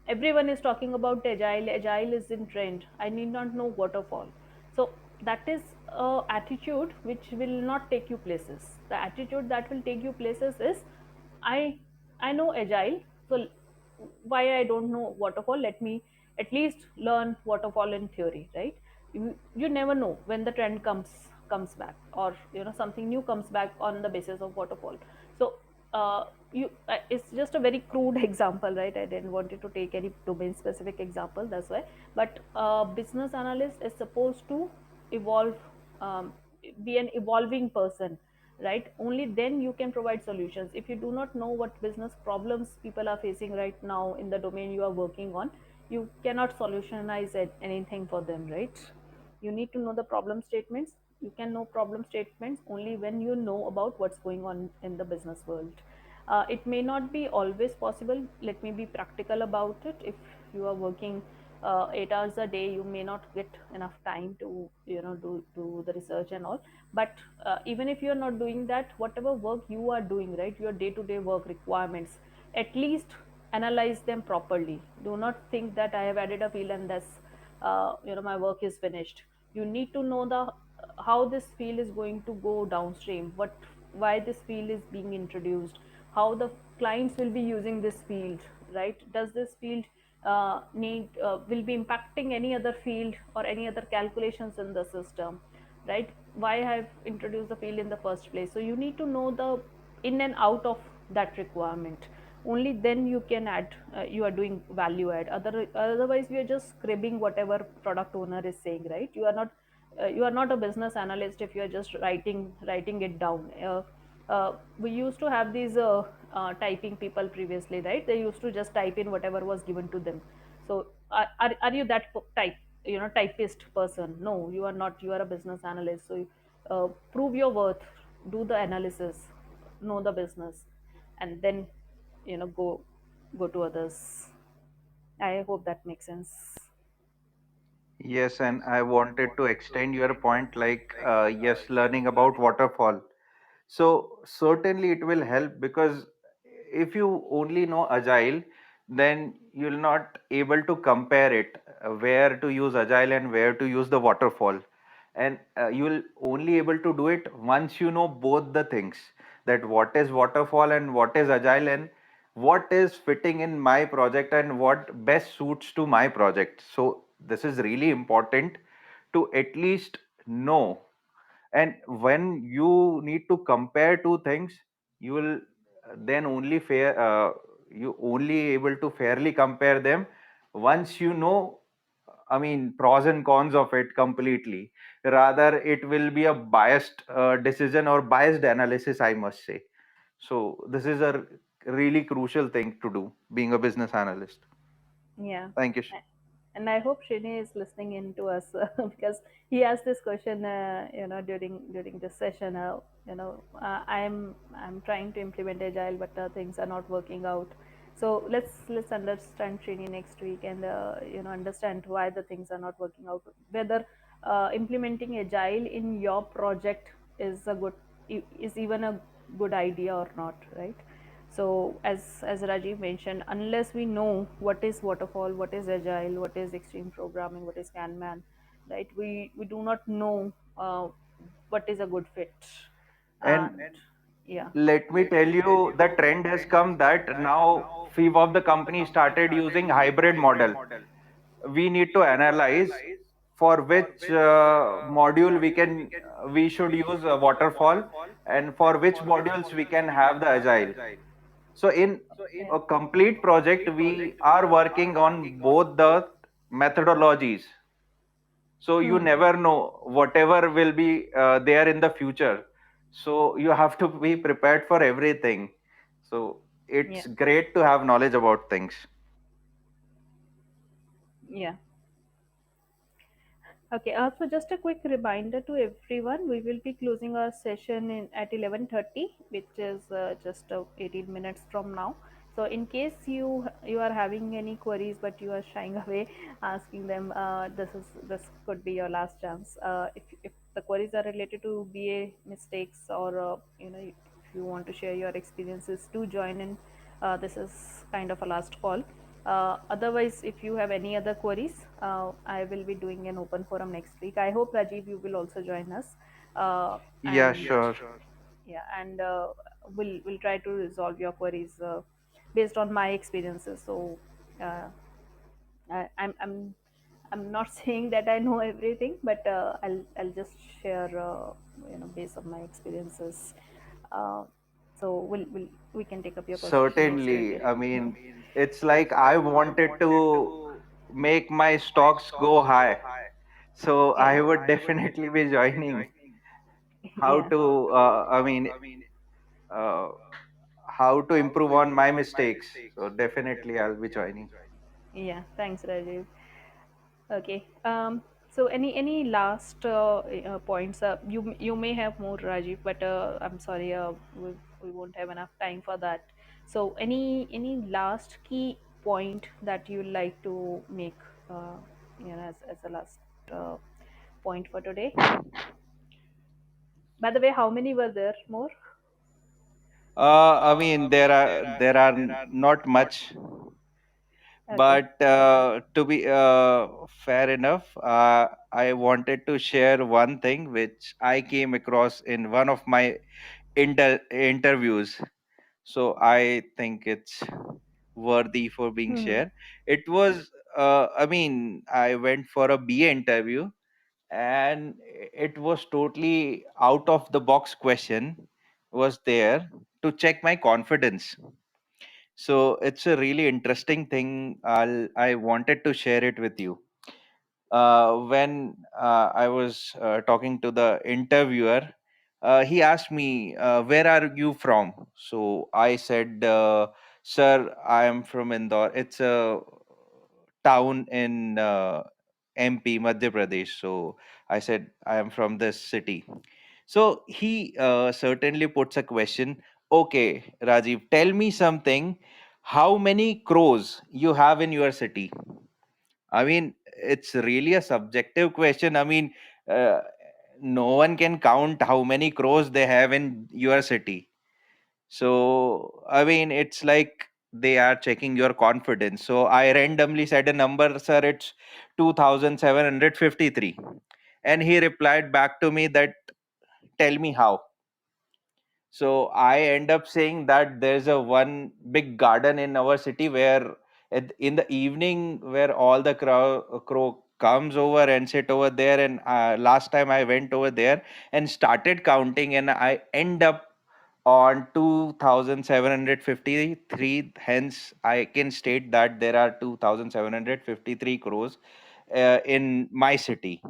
everyone is talking about agile is in trend, I need not know waterfall. So that is a attitude which will not take you places. The attitude that will take you places is, i I know agile, so why I don't know waterfall, let me at least learn waterfall in theory, right? You never know when the trend comes back, or something new comes back on the basis of waterfall. So you it's just a very crude example, right? I didn't want it to take any domain specific example, that's why. But business analyst is supposed to evolve, be an evolving person, right? Only then you can provide solutions. If you do not know what business problems people are facing right now in the domain you are working on, you cannot solutionize anything for them, right? You need to know the problem statements. You can know problem statements only when you know about what's going on in the business world. It may not be always possible. Let me be practical about it. If you are working 8 hours a day, you may not get enough time to do the research and all. But even if you are not doing that, whatever work you are doing, right, your day to day work requirements, at least analyze them properly. Do not think that I have added a field and that's my work is finished. You need to know the how this field is going to go downstream, why this field is being introduced, how the clients will be using this field, right? Does this field need will be impacting any other field or any other calculations in the system, right? Why I've introduced the field in the first place. So you need to know the in and out of that requirement. Only then you can add, you are doing value add. Otherwise we are just scribbling whatever product owner is saying, right? You are not a business analyst if you are just writing it down. We used to have these typing people previously, right? They used to just type in whatever was given to them. So are you that type, typist person? No, you are not. You are a business analyst. So prove your worth, do the analysis, know the business, and then go to others. I hope that makes sense. Yes, and I wanted to extend your point, like, yes, learning about waterfall. So certainly it will help, because if you only know agile, then you'll not able to compare it, where to use agile and where to use the waterfall. And you will only able to do it once you know both the things, that what is waterfall and what is agile, and what is fitting in my project and what best suits to my project. So this is really important to at least know. And when you need to compare two things, you will then only you only able to fairly compare them once you know, I mean, pros and cons of it completely. Rather, it will be a biased decision or biased analysis, I must say. So this is a really crucial thing to do, being a business analyst. Yeah. Thank you. And I hope Srini is listening in to us because he asked this question, during this session. I'm trying to implement agile, but things are not working out. So let's understand Srini next week, and understand why the things are not working out. Whether implementing agile in your project is a good is even a good idea or not, right? So as Rajiv mentioned, unless we know what is waterfall, what is agile, what is extreme programming, what is Kanban, right? We do not know what is a good fit. And And yeah. let me tell you, the trend has come that now few of the companies started using hybrid model. We need to analyze for which module we should use a waterfall, and for which modules we can have the agile. So in Yeah. a complete project, we are working on both the methodologies. So you Hmm. never know whatever will be there in the future. So you have to be prepared for everything. So Yeah. it's great to have knowledge about things. Yeah. Okay, so just a quick reminder to everyone, we will be closing our session at 11:30, which is just 18 minutes from now. So in case you are having any queries but you are shying away asking them, this could be your last chance. If the queries are related to BA mistakes, or if you want to share your experiences, do join in. This is kind of a last call. Otherwise, if you have any other queries, I will be doing an open forum next week. I hope Rajiv, you will also join us. Yeah, And sure. yeah, and we'll try to resolve your queries based on my experiences. So uh, I'm not saying that I know everything, but I'll just share based on my experiences. Uh, so we can take up your questions next week. Certainly. I mean, it's like I wanted to make my stocks go high. So Yeah. I would definitely be joining. How Yeah. to, uh, how to improve on my mistakes. So definitely I'll be joining. Yeah. Thanks, Rajiv. Okay. So any last points? You may have more, Rajiv, but I'm sorry, we won't have enough time for that. So any last key point that you like to make, as a last uh, point for today? By the way, how many were there more? I mean, there are not much, Okay. but to be fair enough, I wanted to share one thing which I came across in one of my interviews. So I think it's worthy for being Hmm. shared. It was, I mean, I went for a BA interview, and it was totally out of the box question was there to check my confidence. So it's a really interesting thing. I wanted to share it with you. When I was talking to the interviewer, he asked me, "Where are you from?" So I said, "Sir, I am from Indore. It's a town in MP, Madhya Pradesh." So I said, "I am from this city." So he certainly puts a question. Okay, Rajiv, tell me something. How many crows you have in your city? I mean, it's really a subjective question. I mean, uh, no one can count how many crows they have in your city. So, I mean, it's like they are checking your confidence. So, I randomly said a number, sir, it's 2753. And he replied back to me that, tell me how. So I end up saying that there's a one big garden in our city where in the evening where all the crow comes over and sit over there. And last time I went over there and started counting, and I end up on 2753. Hence I can state that there are 2753 crows in my city.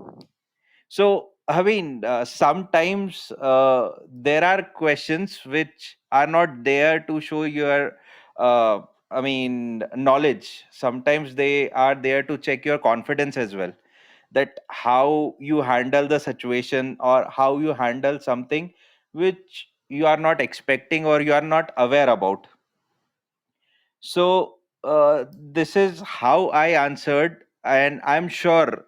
So, I mean, sometimes there are questions which are not there to show your, I mean, knowledge. Sometimes they are there to check your confidence as well. That how you handle the situation or how you handle something which you are not expecting or you are not aware about. So this is how I answered, and I'm sure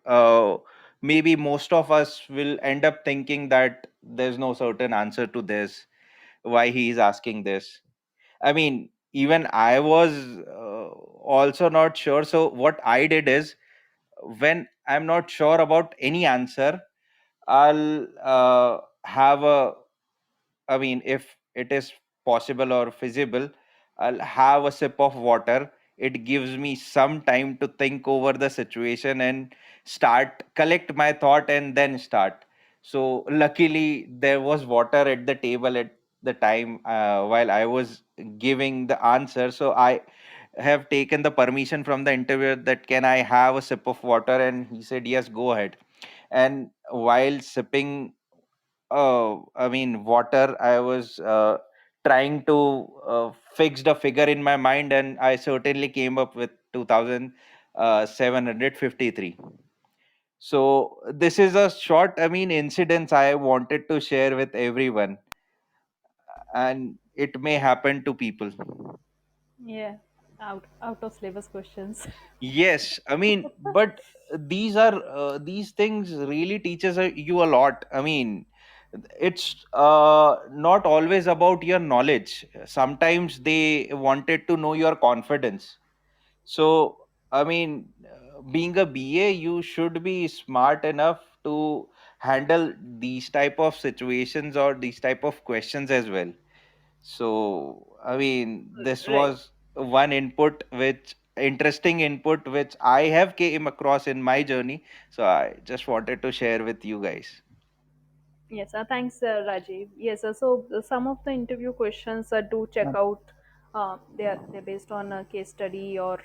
maybe most of us will end up thinking that there's no certain answer to this. Why he is asking this? I mean, even I was also not sure. So what I did is, when I'm not sure about any answer, I'll have a, I mean, if it is possible or feasible, I'll have a sip of water. It gives me some time to think over the situation and start, collect my thought, and then start. So, luckily, there was water at the table at the time while I was giving the answer. So, I have taken the permission from the interviewer that can I have a sip of water, and he said yes, go ahead. And while sipping, I mean, water, I was trying to fix the figure in my mind, and I certainly came up with 2753. So this is a short, I mean, incidents I wanted to share with everyone, and it may happen to people. Yeah, out of syllabus questions. Yes, I mean, but these things really teaches you a lot. I mean, it's not always about your knowledge. Sometimes they wanted to know your confidence. So, I mean, being a BA, you should be smart enough to handle these type of situations or these type of questions as well. So, I mean, this Right. was one input which interesting input which I have came across in my journey. So I just wanted to share with you guys. Yes, thanks, Rajiv. Yes, so some of the interview questions do check out. They're based on a case study or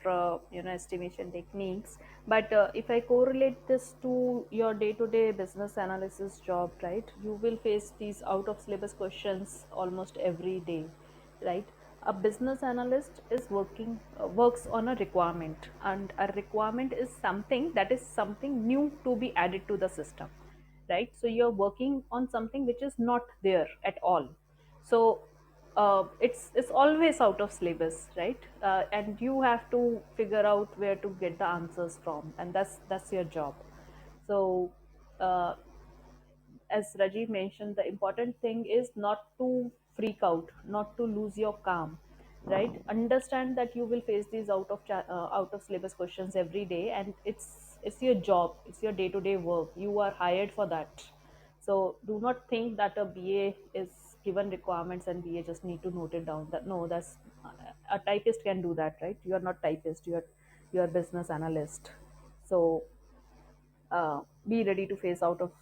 estimation techniques. But if I correlate this to your day-to-day business analysis job, right, you will face these out-of-syllabus questions almost every day, right? A business analyst is works on a requirement, and a requirement is something that is something new to be added to the system, right? So you're working on something which is not there at all. So it's always out of syllabus, right? And you have to figure out where to get the answers from, and that's your job. So uh, as Rajiv mentioned, the important thing is not to freak out, not to lose your calm, right? Understand that you will face these out of syllabus questions every day, and it's your job, it's your day to day work. You are hired for that. So do not think that a BA is given requirements and BA just need to note it down. That no, that's a typist can do that, right? You are not typist, you are business analyst. So be ready to face out of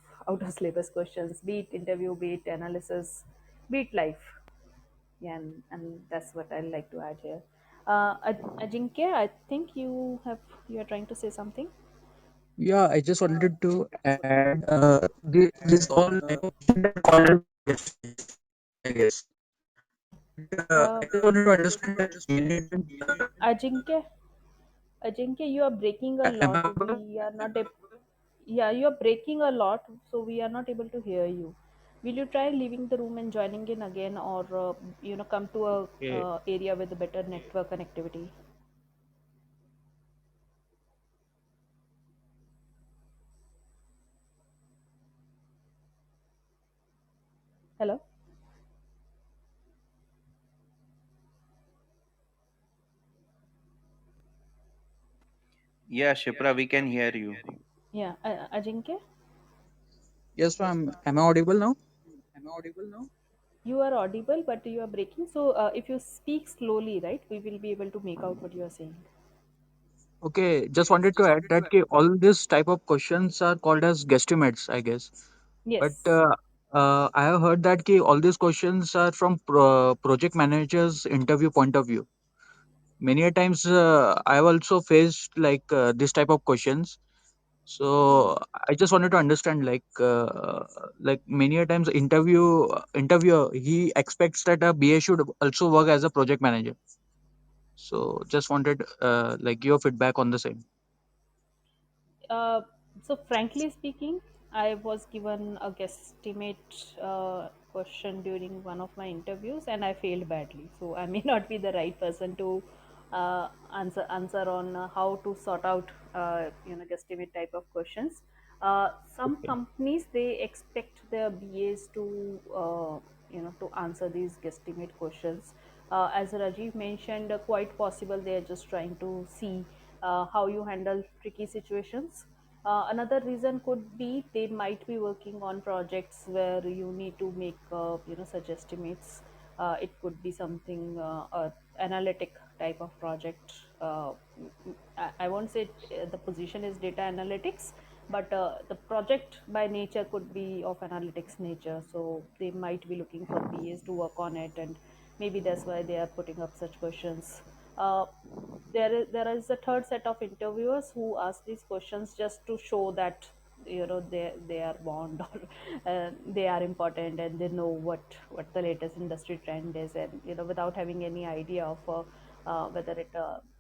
syllabus questions, be it interview, be it analysis, be it life. Yeah, and that's what I like to add here. Ajinkya, I think you are trying to say something. Yeah, I just wanted to add this all type of question that called as guesstimates, I guess. But Uh, I just wanted to understand that many times. Ajinkya, Ajinkya, you are breaking a Am I lot. audible? We are not able. Yeah, you are breaking a lot, so we are not able to hear you. Will you try leaving the room and joining in again, or come to a Okay. area with a better network connectivity? Hello. Yeah, Shipra, we can hear you. Yeah, Ajinkya, Yes, ma'am. Am I audible now? you are audible, but you are breaking. So if you speak slowly, right, we will be able to make out what you are saying. Okay, just wanted to add that all this type of questions are called as guesstimates, I guess. But Yes. I have heard that all these questions are from project managers' interview point of view. Many a times I have also faced this type of questions. So I just wanted to understand, like many a times interviewer he expects that a BA should also work as a project manager. So just wanted your feedback on the same. Uh, so frankly speaking, I was given a guesstimate question during one of my interviews, and I failed badly. So I may not be the right person to answer on how to sort out guesstimate type of questions. Some Okay. companies, they expect their BAs to to answer these guesstimate questions. As Rajiv mentioned, quite possible they are just trying to see how you handle tricky situations. Another reason could be they might be working on projects where you need to make such estimates. It could be something analytic type of project. I won't say the position is data analytics, but the project by nature could be of analytics nature. So they might be looking for BAs to work on it, and maybe that's why they are putting up such questions. Uh, there is a third set of interviewers who ask these questions just to show that they are bond or they are important, and they know what the latest industry trend is, and without having any idea of whether it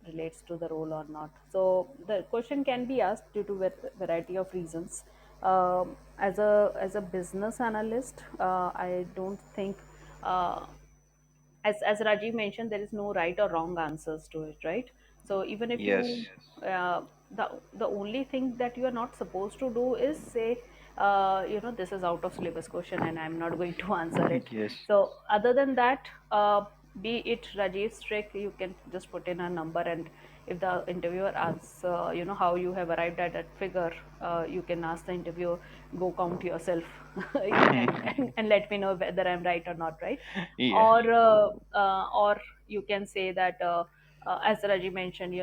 relates to the role or not. So the question can be asked due to variety of reasons. As a business analyst, I don't think uh, as Rajiv mentioned, there is no right or wrong answers to it, right? So even if you Yes. uh, the only thing that you are not supposed to do is say, this is out of syllabus question and I'm not going to answer it. Yes. So other than that, be it Rajiv's trick, you can just put in a number, and if the interviewer asks, how you have arrived at that figure, you can ask the interviewer, go count yourself, and let me know whether I'm right or not, right? Yeah. Or you can say that, as Raji mentioned,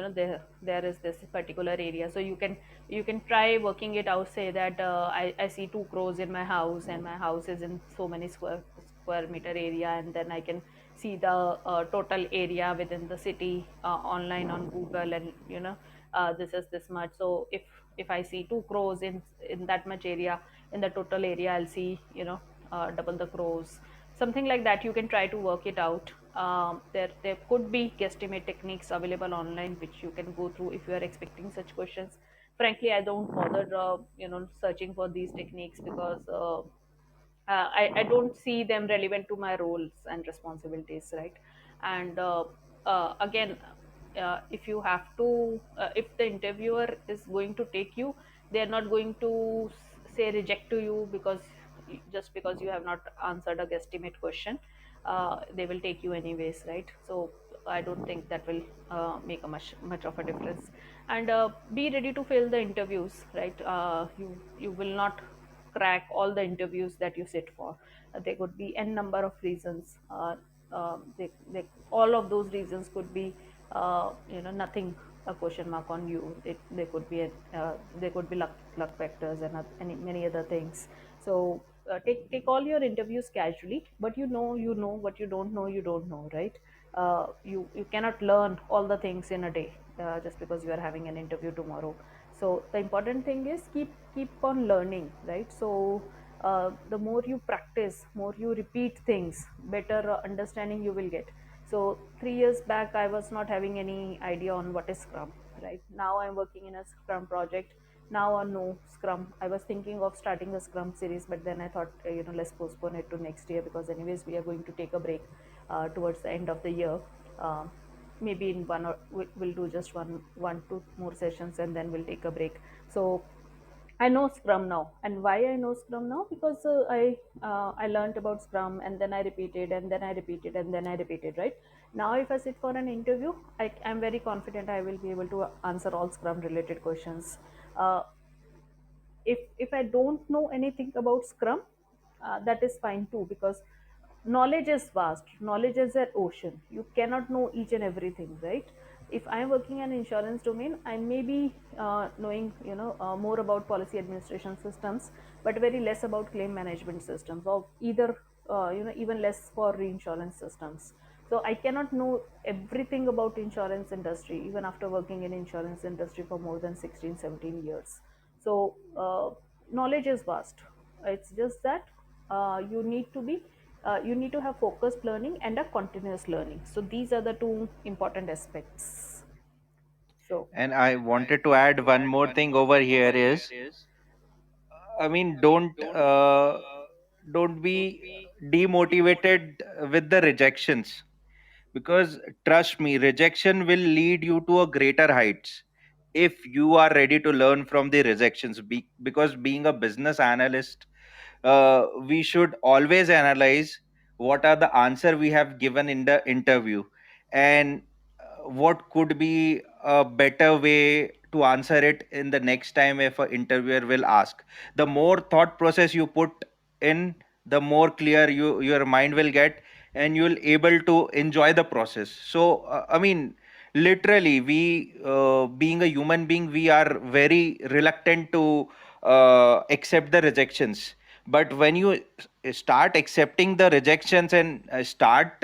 there is this particular area, so you can try working it out. Say that I see 2 crores in my house, and my house is in so many square meter area, and then I can see the total area within the city online on Google, and this is this much. So if I see 2 crores in that much area, in the total area, I'll see double the crores, something like that. You can try to work it out. There could be guesstimate techniques available online which you can go through if you are expecting such questions. Frankly, I don't bother searching for these techniques, because I don't see them relevant to my roles and responsibilities, right? And again, if you have to, if the interviewer is going to take you, they are not going to say reject to you because just because you have not answered a guesstimate question. They will take you anyways, right? So I don't think that will make a much of a difference. And be ready to fail the interviews, right? You will not crack all the interviews that you sit for. There could be n number of reasons. all of those reasons could be nothing, a question mark on you. They could be they could be luck factors and many other things. So take all your interviews casually, but you know what you don't know, you don't know, right? You cannot learn all the things in a day, just because you are having an interview tomorrow. So the important thing is keep on learning, right? So the more you practice, more you repeat things, better understanding you will get. So 3 years back I was not having any idea on what is Scrum, right? Now I'm working in a Scrum project. Now I know Scrum. I was thinking of starting a Scrum series, but then I thought, let's postpone it to next year, because anyways we are going to take a break towards the end of the year. uh, Maybe in one, or we'll do just one two more sessions and then we'll take a break. So I know Scrum now. And why I know Scrum now? Because I learned about Scrum, and then I repeated, and then I repeated, and then I repeated. Right now, if I sit for an interview, I'm very confident I will be able to answer all Scrum related questions. Uh, if I don't know anything about Scrum, that is fine too, because knowledge is vast. Knowledge is an ocean. You cannot know each and everything, right? If I'm working in insurance domain, I may be knowing more about policy administration systems, but very less about claim management systems, or either even less for reinsurance systems. So I cannot know everything about insurance industry even after working in insurance industry for more than 16 17 years. So knowledge is vast. It's just that you need to have focused learning and a continuous learning. So these are the two important aspects. So And I wanted to add one more thing over here is, I mean, don't be demotivated with the rejections, because trust me, rejection will lead you to a greater heights if you are ready to learn from the rejections. Because being a business analyst, we should always analyze what are the answer we have given in the interview, and what could be a better way to answer it in the next time if an interviewer will ask. The more thought process you put in, the more clear your mind will get, and you'll able to enjoy the process. So I mean, literally, we being a human being, we are very reluctant to accept the rejections. But when you start accepting the rejections and start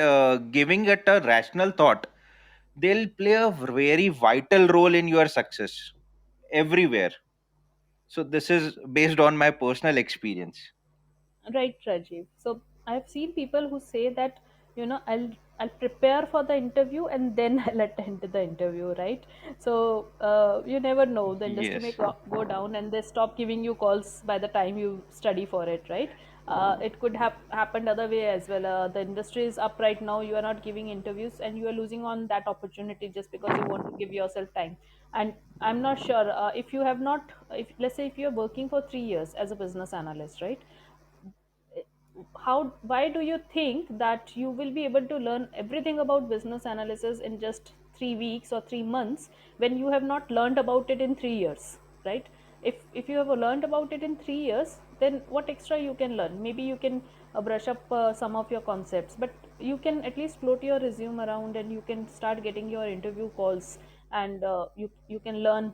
giving it a rational thought, they'll play a very vital role in your success everywhere. So this is based on my personal experience. right, Rajiv. So I've seen people who say that, I'll prepare for the interview and then I'll attend the interview, right? So you never know. The industry may Yes. go down and they stop giving you calls by the time you study for it, right? It could have happened other way as well. The industry is up right now. You are not giving interviews and you are losing on that opportunity just because you want to give yourself time. And I'm not sure if you have not, if let's say if you are working for 3 years as a business analyst, right? Why do you think that you will be able to learn everything about business analysis in just 3 weeks or 3 months when you have not learned about it in 3 years, right? If you have learned about it in 3 years, then what extra you can learn? Maybe you can brush up some of your concepts, but you can at least float your resume around and you can start getting your interview calls, and you can learn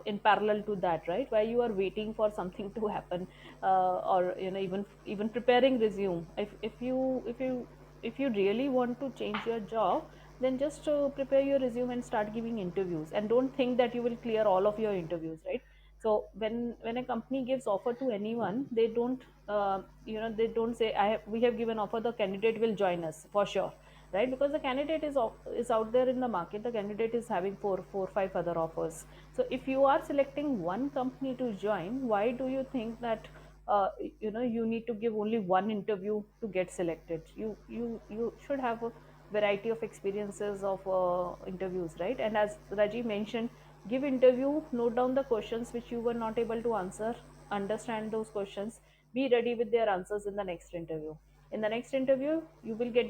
in parallel to that, right? While you are waiting for something to happen, or even preparing resume. If you really want to change your job, then just prepare your resume and start giving interviews, and don't think that you will clear all of your interviews, right? So when a company gives offer to anyone, they don't they don't say, we have given offer, the candidate will join us for sure, right? Because the candidate is out there in the market. The candidate is having four, 5 other offers. So if you are selecting one company to join, why do you think that you need to give only one interview to get selected? You should have a variety of experiences of interviews, right? And as Raji mentioned, give interview, note down the questions which you were not able to answer, understand those questions, be ready with their answers in the next interview. In the next interview, you will get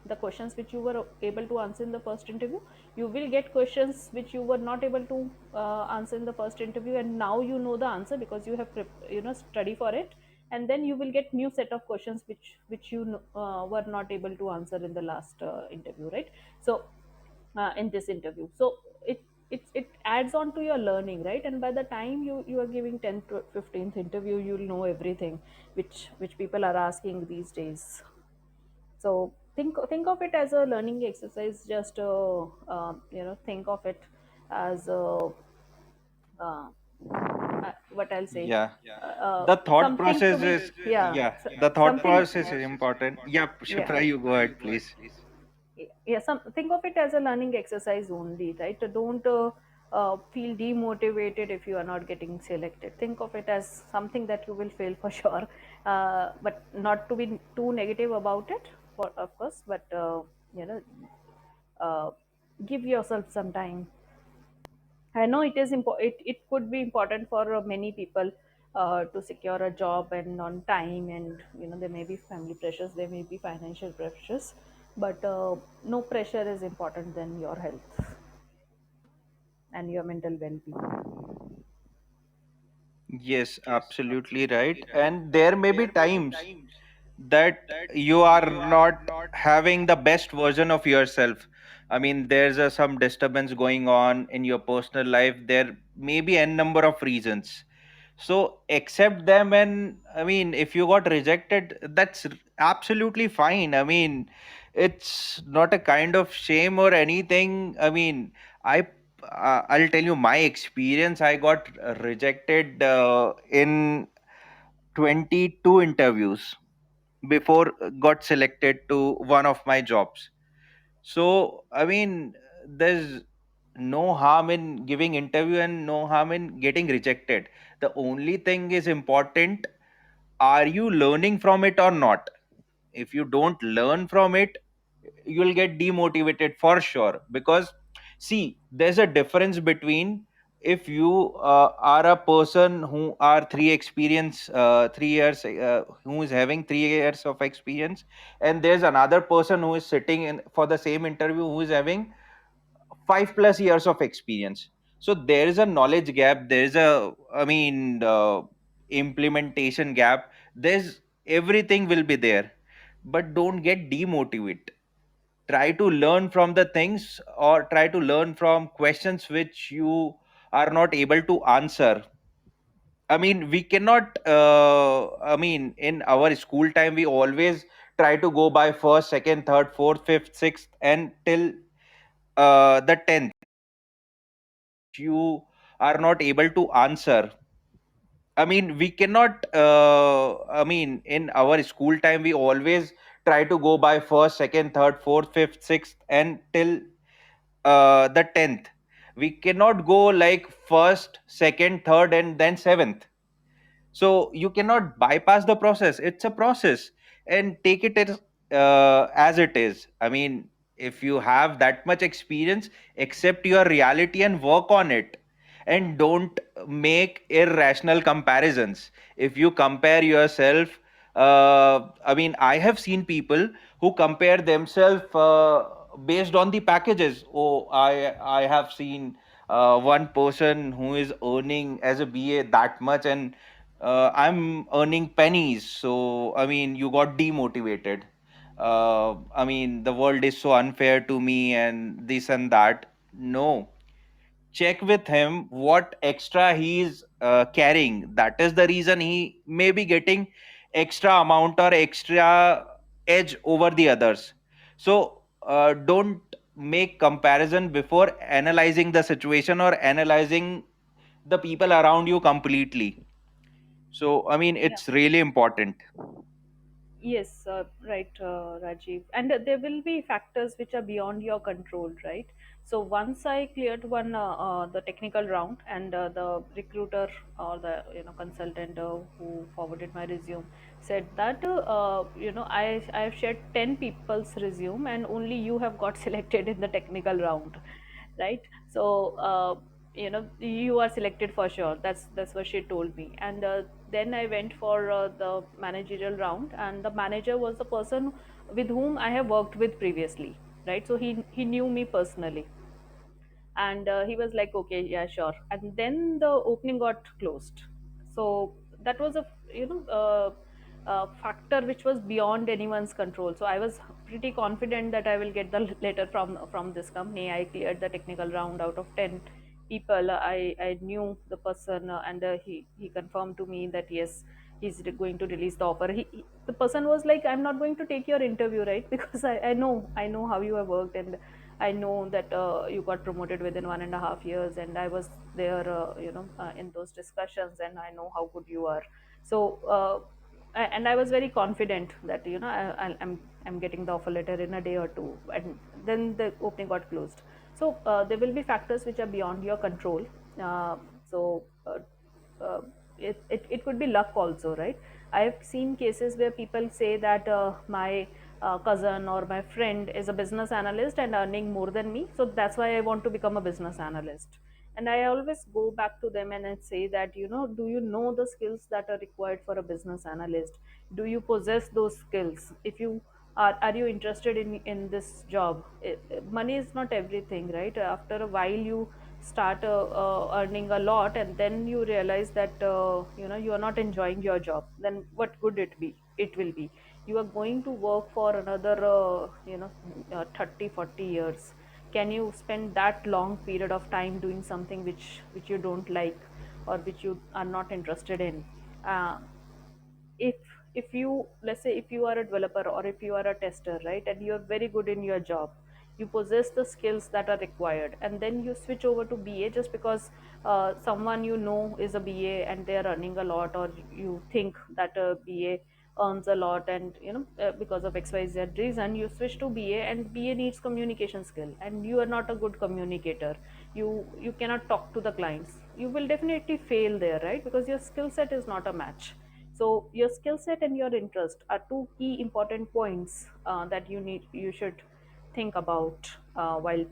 the questions which you were able to answer in the first interview. You will get questions which you were not able to answer in the first interview, and now you know the answer because you have study for it. and then you will get new set of questions which you were not able to answer in the last interview, right? So in this interview, so it adds on to your learning, right? And by the time you are giving 10th to 15th interview, you'll know everything which people are asking these days. So think of it as a learning exercise. Just think of it as uh, what I'll say, Yeah. The thought something to process be, is, yeah, yeah, the thought something, process is important. Yeah, yeah, Shipra, you go ahead, please. yeah, some think of it as a learning exercise only, right? Don't feel demotivated if you are not getting selected. Think of it as something that you will fail for sure, but not to be too negative about it, for of course, but you know uh, give yourself some time. I know it is it could be important for many people to secure a job and on time, and there may be family pressures, there may be financial pressures, but no pressure is important than your health and your mental well-being. Yes, absolutely right. And there may be times that you are not having the best version of yourself. I mean, there's some disturbance going on in your personal life. There may be n number of reasons. So accept them, and I mean, if you got rejected, that's absolutely fine. I mean, it's not a kind of shame or anything. I mean, I I'll tell you my experience. I got rejected in 22 interviews before got selected to one of my jobs. So I mean, there's no harm in giving interview and no harm in getting rejected. The only thing is important, are you learning from it or not? If you don't learn from it, you'll get demotivated for sure. Because see, there's a difference between, if you are a person who are 3 years who is having 3 years of experience, and there's another person who is sitting in for the same interview who is having 5+ years of experience. So there is a knowledge gap, there is a, I mean, implementation gap, there's everything will be there. But don't get demotivated. Try to learn from the things, or try to learn from questions which you are not able to answer. I mean, we cannot I mean, in our school time we always try to go by first, second, third, fourth, fifth, sixth, and till the 10th you are not able to answer. I mean, we cannot I mean, in our school time we always try to go by first, second, third, fourth, fifth, sixth, and till the 10th. We cannot go like first, second, third, and then seventh. So you cannot bypass the process. It's a process, and take it as it is. I mean, if you have that much experience, accept your reality and work on it, and don't make irrational comparisons. If you compare yourself, I mean, I have seen people who compare themselves based on the packages. Oh, I have seen one person who is earning as a BA that much, and I'm earning pennies. So, I mean, you got demotivated. I mean, the world is so unfair to me, and this and that. No, check with him what extra he is carrying. That is the reason he may be getting extra amount or extra edge over the others. So, don't make comparison before analyzing the situation or analyzing the people around you completely. So, I mean, Yeah. it's really important. Yes, right, Rajiv. And there will be factors which are beyond your control, right? So once I cleared the technical round, and the recruiter or the consultant who forwarded my resume said that I have shared 10 people's resume, and only you have got selected in the technical round, right? So you are selected for sure. That's what she told me. And then I went for the managerial round, and the manager was the person with whom I have worked with previously, right? So he knew me personally, and he was like, okay, yeah, sure. And then the opening got closed. So that was a factor which was beyond anyone's control. So I was pretty confident that I will get the letter from this company. I cleared the technical round out of 10 people. I knew the person, and he confirmed to me that yes, he's going to release the offer. The person was like, I'm not going to take your interview, right? Because I know how you have worked, and I know that you got promoted within 1.5 years, and I was there, in those discussions, and I know how good you are. So, and I was very confident that I'm getting the offer letter in a day or two, and then the opening got closed. So there will be factors which are beyond your control. Uh, so. Uh, it could be luck also, right? I have seen cases where people say that my cousin or my friend is a business analyst and earning more than me, so that's why I want to become a business analyst. And I always go back to them and I say that, do you know the skills that are required for a business analyst? Do you possess those skills? If you are you interested in this job? Money is not everything, right? After a while you start earning a lot, and then you realize that you are not enjoying your job. Then what good it will be? You are going to work for another 30 40 years. Can you spend that long period of time doing something which you don't like, or which you are not interested in? uh, if if you, let's say, if you are a developer or if you are a tester, right, and you're very good in your job, you possess the skills that are required, and then you switch over to BA just because someone is a BA and they're earning a lot, or you think that a BA earns a lot, and because of XYZ reason you switch to BA, and BA needs communication skill, and you are not a good communicator. You cannot talk to the clients. You will definitely fail there, right? Because your skill set is not a match. So your skill set and your interest are two key important points that you should think about while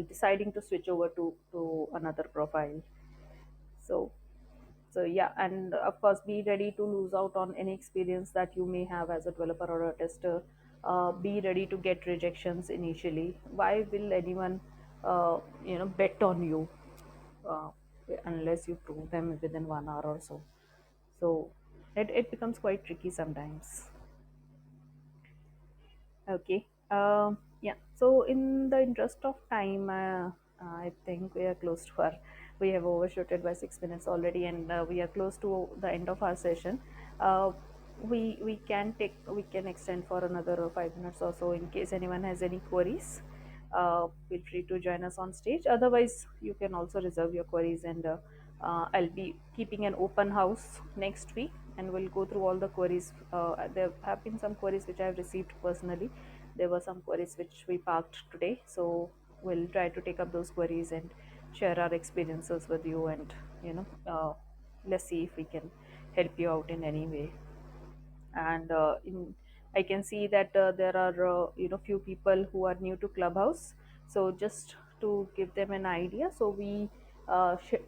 deciding to switch over to another profile. So so yeah, and of course be ready to lose out on any experience that you may have as a developer or a tester. Be ready to get rejections initially. Why will anyone bet on you uh, unless you prove them within 1 hour or so? So it becomes quite tricky sometimes. Okay. Yeah. So in the interest of time, I think we are close to our. We have overshooted by 6 minutes already, and we are close to the end of our session. Uh, we can extend for another 5 minutes or so in case anyone has any queries. Feel free to join us on stage. Otherwise, you can also reserve your queries, and I'll be keeping an open house next week, and we'll go through all the queries. There have been some queries which I have received personally. There were some queries which we parked today, so we'll try to take up those queries and share our experiences with you, and let's see if we can help you out in any way. And I can see that there are few people who are new to Clubhouse. So just to give them an idea, so we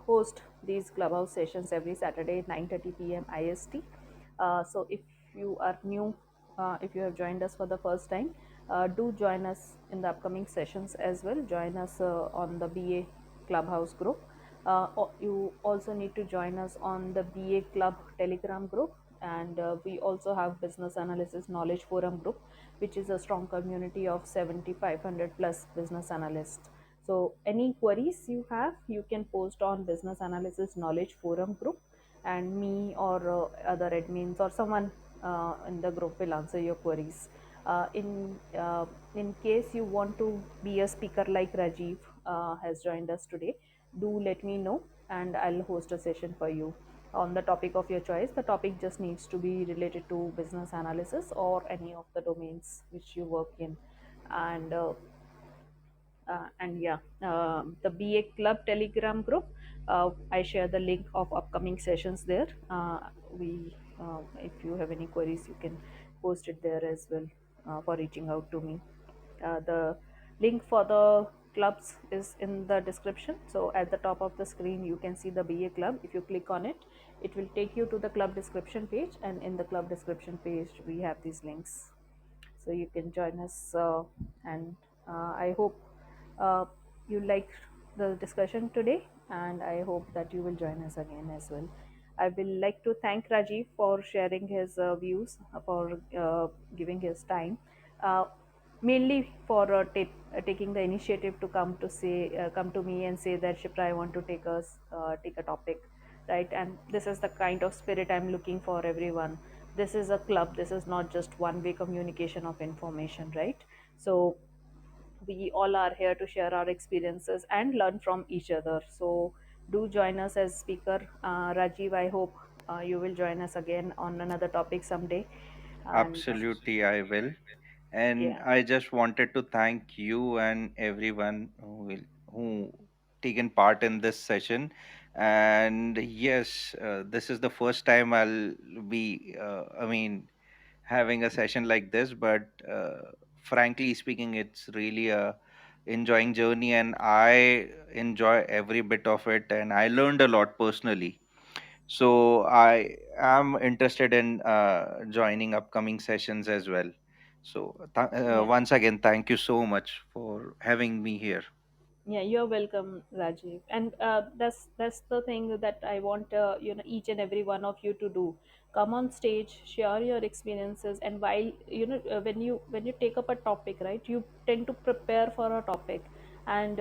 host these Clubhouse sessions every Saturday at 9:30 p.m. IST. So if you are new, if you have joined us for the first time, do join us in the upcoming sessions as well. Join us on the BA Clubhouse group. You also need to join us on the BA Club Telegram group, and we also have Business Analysis Knowledge Forum group, which is a strong community of 7500 plus business analysts. So any queries you have, you can post on Business Analysis Knowledge Forum group, and me or other admins or someone in the group will answer your queries. In case you want to be a speaker like Rajiv has joined us today, do let me know, and I'll host a session for you on the topic of your choice. The topic just needs to be related to business analysis or any of the domains which you work in. And yeah, the BA Club Telegram group, I share the link of upcoming sessions there. If you have any queries, you can post it there as well for reaching out to me. The link for the clubs is in the description. So at the top of the screen, you can see the BA Club. If you click on it, it will take you to the club description page, and in the club description page, we have these links. So you can join us, and I hope uh, you liked the discussion today, and I hope that you will join us again as well. I will like to thank Rajiv for sharing his views, for giving his time, uh, mainly for taking the initiative to come to me and say that Shipra, I want to take a topic, right? And this is the kind of spirit I'm looking for everyone. This is a club. This is not just one-way communication of information, right? So we all are here to share our experiences and learn from each other. So do join us as speaker. Rajiv, I hope you will join us again on another topic someday. And Absolutely, I will. And yeah, I just wanted to thank you and everyone who taken part in this session. And yes, this is the first time I'll be, having a session like this. But frankly speaking, it's really a enjoying journey, and I enjoy every bit of it. And I learned a lot personally, so I am interested in joining upcoming sessions as well. So yeah. once again, thank you so much for having me here. Yeah, you're welcome, Rajiv. And that's the thing that I want each and every one of you to do. Come on stage, share your experiences, and while when you take up a topic, right, you tend to prepare for a topic, and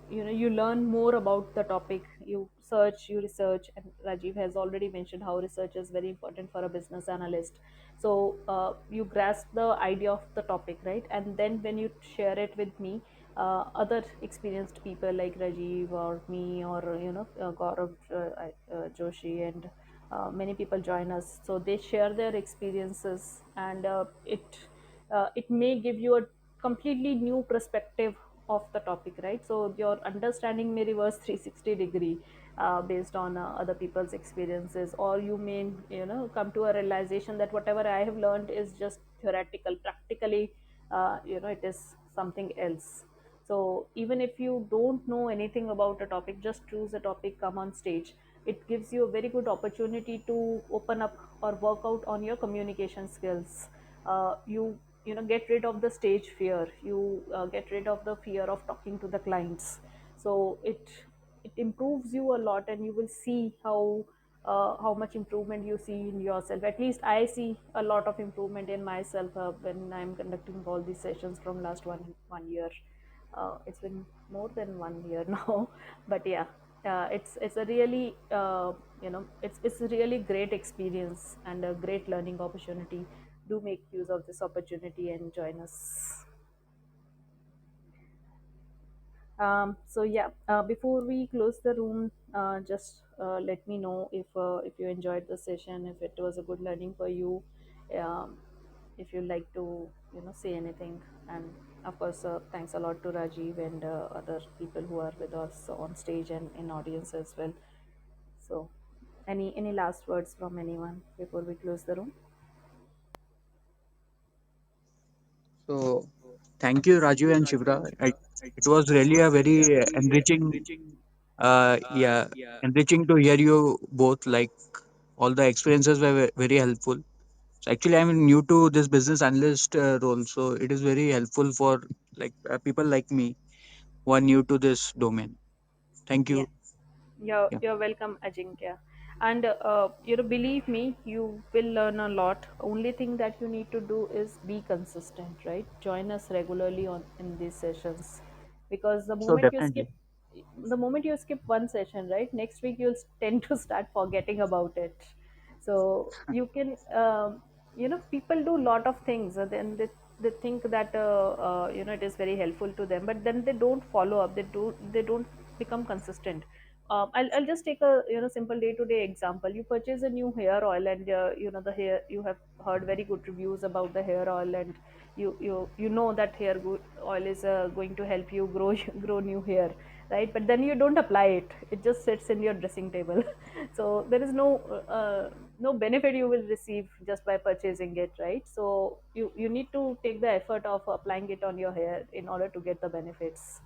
you learn more about the topic. You search, you research, and Rajiv has already mentioned how research is very important for a business analyst. So you grasp the idea of the topic, right, and then when you share it with me, other experienced people like Rajiv or me or Gaurav Joshi, and many people join us. So they share their experiences, and it may give you a completely new perspective of the topic, right? So your understanding may reverse 360-degree based on other people's experiences, or you may come to a realization that whatever I have learned is just theoretical. Practically, it is something else. So even if you don't know anything about a topic, just choose a topic, come on stage. It gives you a very good opportunity to open up or work out on your communication skills. You get rid of the stage fear. You get rid of the fear of talking to the clients. So it improves you a lot, and you will see how much improvement you see in yourself. At least I see a lot of improvement in myself when I'm conducting all these sessions from last one year. It's been more than 1 year now, but yeah, it's a really it's a really great experience and a great learning opportunity. Do make use of this opportunity and join us. So yeah, before we close the room, just let me know if you enjoyed the session, if it was a good learning for you, um, if you'd like to say anything. And of course, thanks a lot to Rajiv and other people who are with us on stage and in audience as well. So, any last words from anyone before we close the room? So thank you, Raju and Shivra. It was really a very enriching, yeah, enriching to hear you both. Like all the experiences were very helpful. So actually, I'm new to this business analyst role, so it is very helpful for like people like me who are new to this domain. Thank Yeah. you. Yeah. You're welcome, Ajinkya. And believe me, you will learn a lot. Only thing that you need to do is be consistent, right? Join us regularly on in these sessions, because So definitely. the moment you skip one session, right, next week you'll tend to start forgetting about it. So you can, people do a lot of things, and then they think that it is very helpful to them, but then they don't follow up. They don't become consistent. I'll just take a simple day-to-day example. You purchase a new hair oil, and the hair, you have heard very good reviews about the hair oil, and you know that oil is going to help you grow grow new hair, right? But then you don't apply it. It just sits in your dressing table. So there is no benefit you will receive just by purchasing it, right? So you need to take the effort of applying it on your hair in order to get the benefits.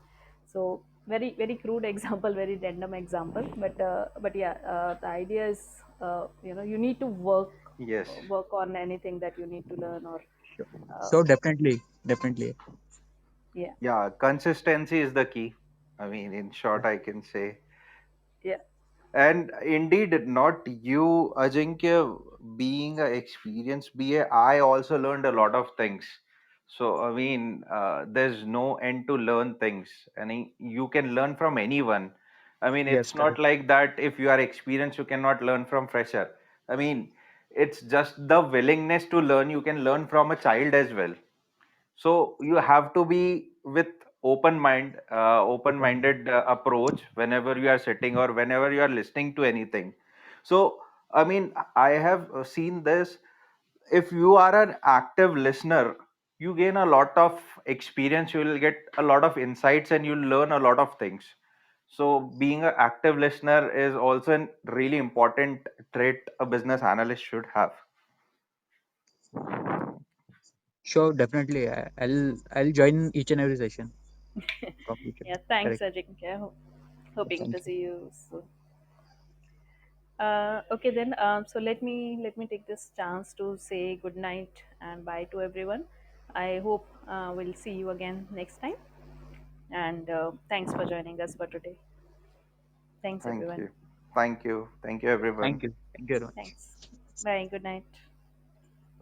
So very very crude example, very random example, but yeah, the idea is you need to Yes. work on anything that you need to learn, or Sure. uh, So definitely, definitely. yeah, Yeah, consistency is the key. I mean, in short, I can say. yeah. And indeed, not you, Ajinkya, being an experienced BA, I also learned a lot of things. So, I mean, there's no end to learn things. And you can learn from anyone. I mean, Yes, it's not correct. like that if you are experienced, you cannot learn from fresher. I mean, it's just the willingness to learn. You can learn from a child as well. So you have to be with open Open. minded approach whenever you are sitting or whenever you are listening to anything. So I mean, I have seen this. If you are an active listener, you gain a lot of experience, you will get a lot of insights, and you'll learn a lot of things. So being an active listener is also a really important trait a business analyst should have. Sure, definitely. I'll join each and every session from future. Yeah, thanks, Correct. Ajinkya. Hoping to Thank you. see you soon. Okay then. So let me take this chance to say good night and bye to everyone. I hope we'll see you again next time. And thanks for joining us for today. Thanks Thank everyone. you. Thank you. Thank you, everyone. Thank you. Thank you very much. Thanks. Bye. Good night.